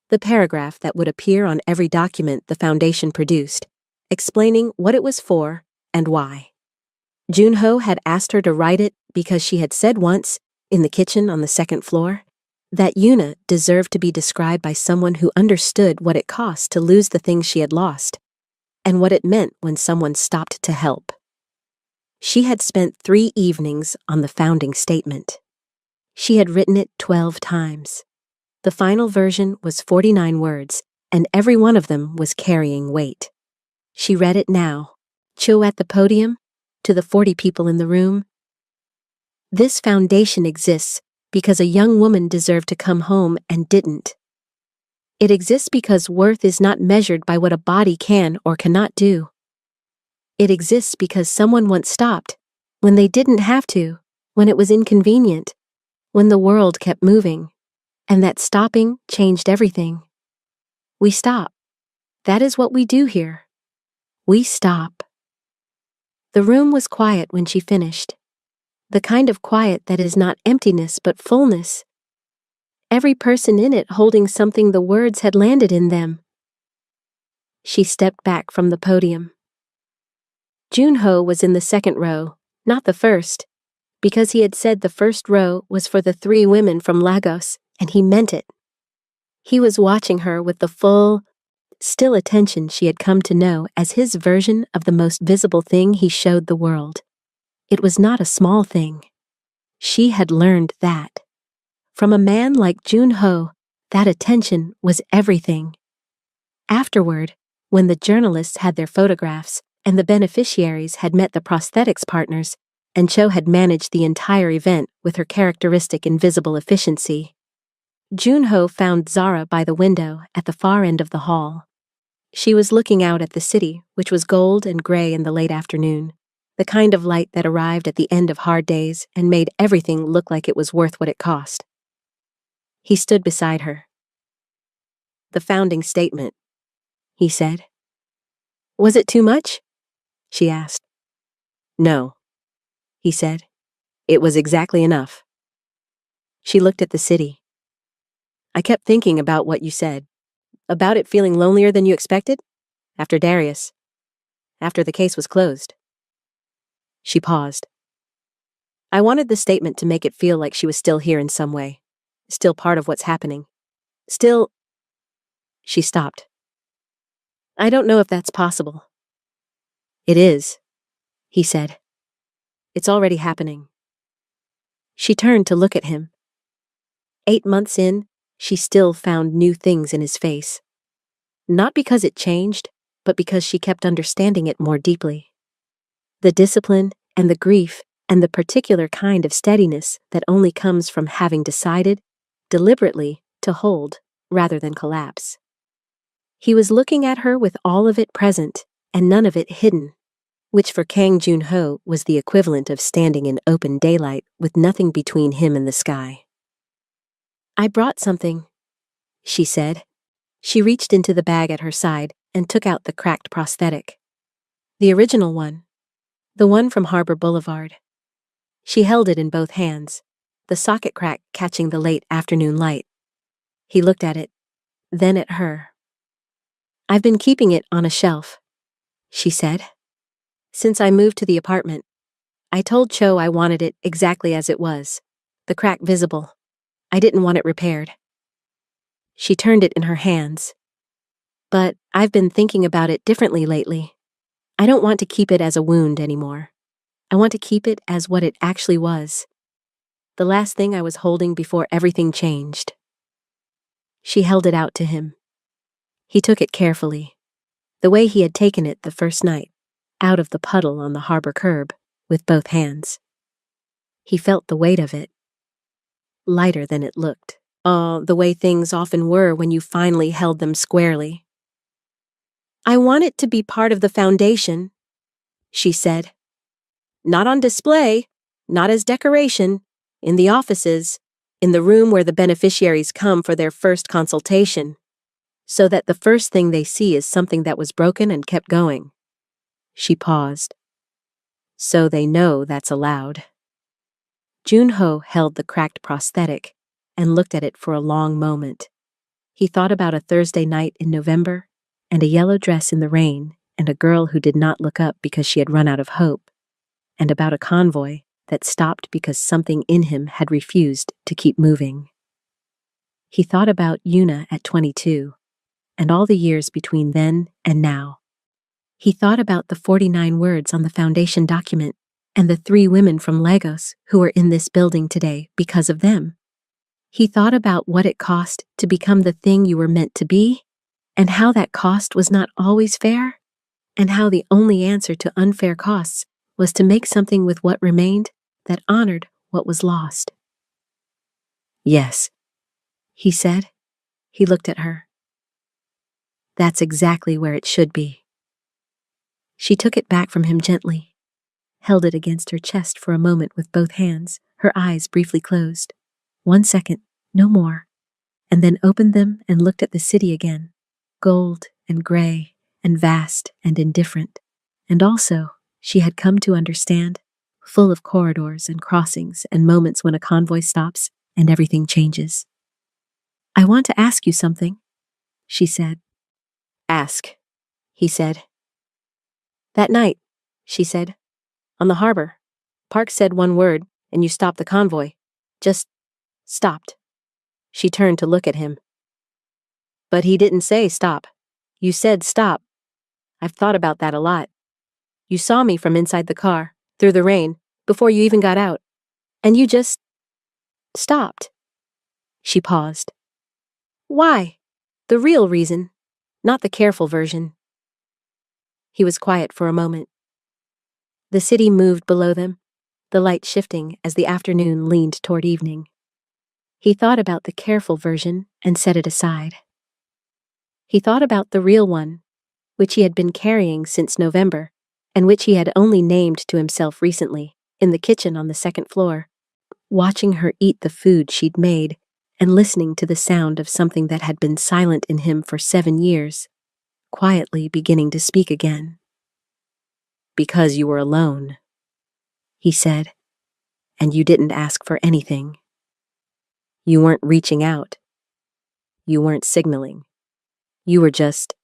The paragraph that would appear on every document the foundation produced, explaining what it was for and why. Junho had asked her to write it because she had said once, in the kitchen on the 2nd floor, that Yuna deserved to be described by someone who understood what it cost to lose the things she had lost, and what it meant when someone stopped to help. She had spent 3 evenings on the founding statement. She had written it 12 times. The final version was 49 words, and every one of them was carrying weight. She read it now, Cho at the podium, to the 40 people in the room. This foundation exists because a young woman deserved to come home and didn't. It exists because worth is not measured by what a body can or cannot do. It exists because someone once stopped, when they didn't have to, when it was inconvenient, when the world kept moving, and that stopping changed everything. We stop. That is what we do here. We stop. The room was quiet when she finished. The kind of quiet that is not emptiness but fullness. Every person in it holding something the words had landed in them. She stepped back from the podium. Junho was in the second row, not the first, because he had said the first row was for the 3 women from Lagos, and he meant it. He was watching her with the full, still attention she had come to know as his version of the most visible thing he showed the world. It was not a small thing. She had learned that. From a man like Junho, that attention was everything. Afterward, when the journalists had their photographs and the beneficiaries had met the prosthetics partners, and Cho had managed the entire event with her characteristic invisible efficiency, Junho found Zara by the window at the far end of the hall. She was looking out at the city, which was gold and gray in the late afternoon, the kind of light that arrived at the end of hard days and made everything look like it was worth what it cost. He stood beside her. "The founding statement," he said. "Was it too much?" she asked. "No," he said. "It was exactly enough." She looked at the city. "I kept thinking about what you said, about it feeling lonelier than you expected, after Darius, after the case was closed." She paused. "I wanted the statement to make it feel like she was still here in some way, still part of what's happening. Still—" She stopped. "I don't know if that's possible." "It is," he said. "It's already happening." She turned to look at him. 8 months in, she still found new things in his face. Not because it changed, but because she kept understanding it more deeply. The discipline and the grief and the particular kind of steadiness that only comes from having decided, deliberately, to hold rather than collapse. He was looking at her with all of it present and none of it hidden, which for Kang Junho was the equivalent of standing in open daylight with nothing between him and the sky. "I brought something," she said. She reached into the bag at her side and took out the cracked prosthetic. The original one. The one from Harbor Boulevard. She held it in both hands, the socket crack catching the late afternoon light. He looked at it, then at her. "I've been keeping it on a shelf," she said. "Since I moved to the apartment. I told Cho I wanted it exactly as it was, the crack visible. I didn't want it repaired." She turned it in her hands. "But I've been thinking about it differently lately. I don't want to keep it as a wound anymore. I want to keep it as what it actually was. The last thing I was holding before everything changed." She held it out to him. He took it carefully, the way he had taken it the first night, out of the puddle on the harbor curb, with both hands. He felt the weight of it. Lighter than it looked. The way things often were when you finally held them squarely. "I want it to be part of the foundation," she said. "Not on display, not as decoration, in the offices, in the room where the beneficiaries come for their first consultation, so that the first thing they see is something that was broken and kept going." She paused. "So they know that's allowed." Junho held the cracked prosthetic and looked at it for a long moment. He thought about a Thursday night in November, and a yellow dress in the rain, and a girl who did not look up because she had run out of hope, and about a convoy that stopped because something in him had refused to keep moving. He thought about Yuna at 22, and all the years between then and now. He thought about the 49 words on the foundation document, and the 3 women from Lagos who were in this building today because of them. He thought about what it cost to become the thing you were meant to be, and how that cost was not always fair, and how the only answer to unfair costs was to make something with what remained that honored what was lost. "Yes," he said. He looked at her. That's exactly where it should be. She took it back from him gently, held it against her chest for a moment with both hands, her eyes briefly closed. 1 second, no more, and then opened them and looked at the city again, gold and gray and vast and indifferent. And also, she had come to understand, full of corridors and crossings and moments when a convoy stops and everything changes. I want to ask you something, she said. Ask, he said. That night, she said, on the harbor, Park said one word and you stopped the convoy. Just stopped. She turned to look at him. But he didn't say stop. You said stop. I've thought about that a lot. You saw me from inside the car, through the rain, before you even got out. And you just stopped. She paused. Why? The real reason, not the careful version. He was quiet for a moment. The city moved below them, the light shifting as the afternoon leaned toward evening. He thought about the careful version and set it aside. He thought about the real one, which he had been carrying since November, and which he had only named to himself recently, in the kitchen on the second floor, watching her eat the food she'd made and listening to the sound of something that had been silent in him for 7 years, quietly beginning to speak again. Because you were alone, he said, and you didn't ask for anything. You weren't reaching out. You weren't signaling. You were just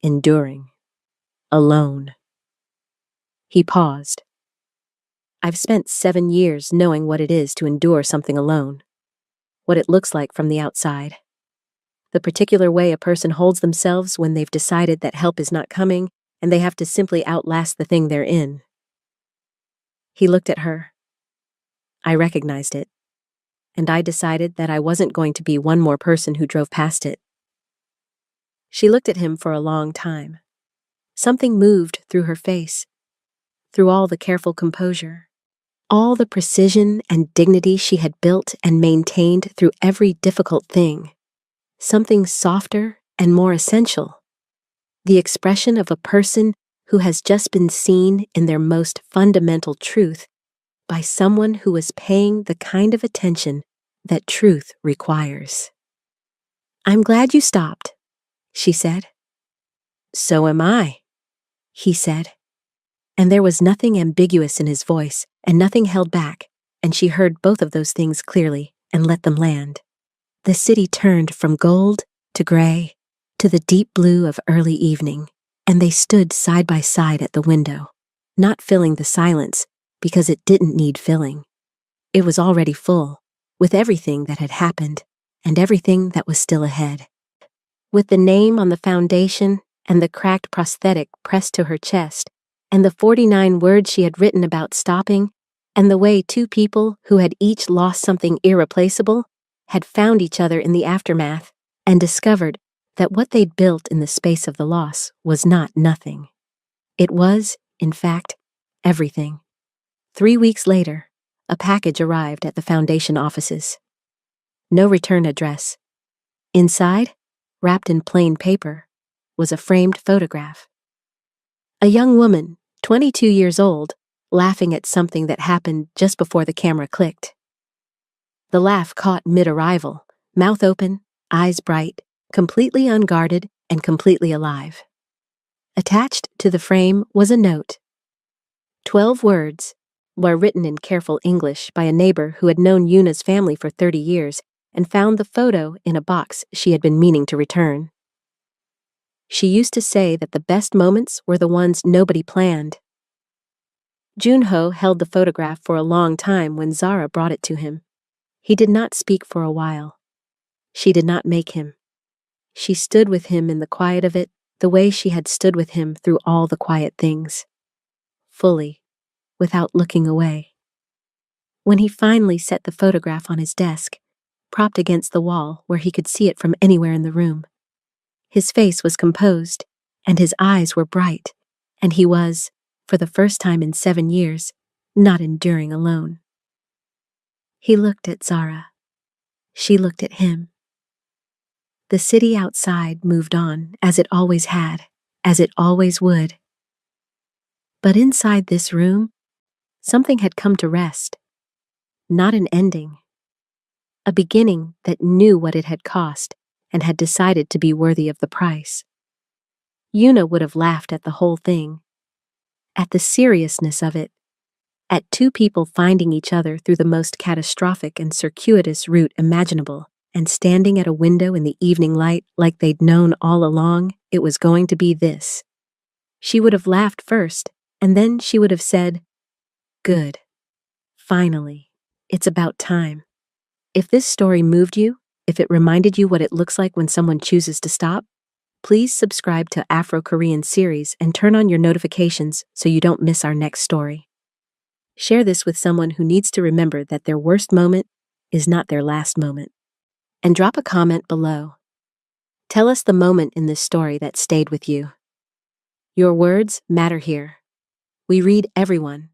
enduring. Alone. He paused. I've spent 7 years knowing what it is to endure something alone, what it looks like from the outside. The particular way a person holds themselves when they've decided that help is not coming and they have to simply outlast the thing they're in. He looked at her. I recognized it, and I decided that I wasn't going to be one more person who drove past it. She looked at him for a long time. Something moved through her face, through all the careful composure, all the precision and dignity she had built and maintained through every difficult thing. Something softer and more essential. The expression of a person who has just been seen in their most fundamental truth by someone who is paying the kind of attention that truth requires. I'm glad you stopped, she said. So am I, he said. And there was nothing ambiguous in his voice and nothing held back, and she heard both of those things clearly and let them land. The city turned from gold to gray to the deep blue of early evening, and they stood side by side at the window, not filling the silence because it didn't need filling. It was already full, with everything that had happened and everything that was still ahead. With the name on the foundation and the cracked prosthetic pressed to her chest, and the 49 words she had written about stopping, and the way 2 people who had each lost something irreplaceable had found each other in the aftermath and discovered that what they'd built in the space of the loss was not nothing. It was, in fact, everything. 3 weeks later, a package arrived at the foundation offices. No return address. Inside, wrapped in plain paper, was a framed photograph. A young woman, 22 years old, laughing at something that happened just before the camera clicked. The laugh caught mid-arrival, mouth open, eyes bright, completely unguarded and completely alive. Attached to the frame was a note. 12 words were written in careful English by a neighbor who had known Yuna's family for 30 years and found the photo in a box she had been meaning to return. She used to say that the best moments were the ones nobody planned. Junho held the photograph for a long time when Zara brought it to him. He did not speak for a while. She did not make him. She stood with him in the quiet of it, the way she had stood with him through all the quiet things. Fully, without looking away. When he finally set the photograph on his desk, propped against the wall where he could see it from anywhere in the room, his face was composed, and his eyes were bright, and he was, for the first time in 7 years, not enduring alone. He looked at Zara. She looked at him. The city outside moved on, as it always had, as it always would. But inside this room, something had come to rest. Not an ending. A beginning that knew what it had cost and had decided to be worthy of the price. Yuna would have laughed at the whole thing, at the seriousness of it, at two people finding each other through the most catastrophic and circuitous route imaginable, and standing at a window in the evening light like they'd known all along it was going to be this. She would have laughed first, and then she would have said, "Good. Finally. It's about time." If this story moved you, if it reminded you what it looks like when someone chooses to stop, please subscribe to Afro-Korean series and turn on your notifications so you don't miss our next story. Share this with someone who needs to remember that their worst moment is not their last moment. And drop a comment below. Tell us the moment in this story that stayed with you. Your words matter here. We read everyone,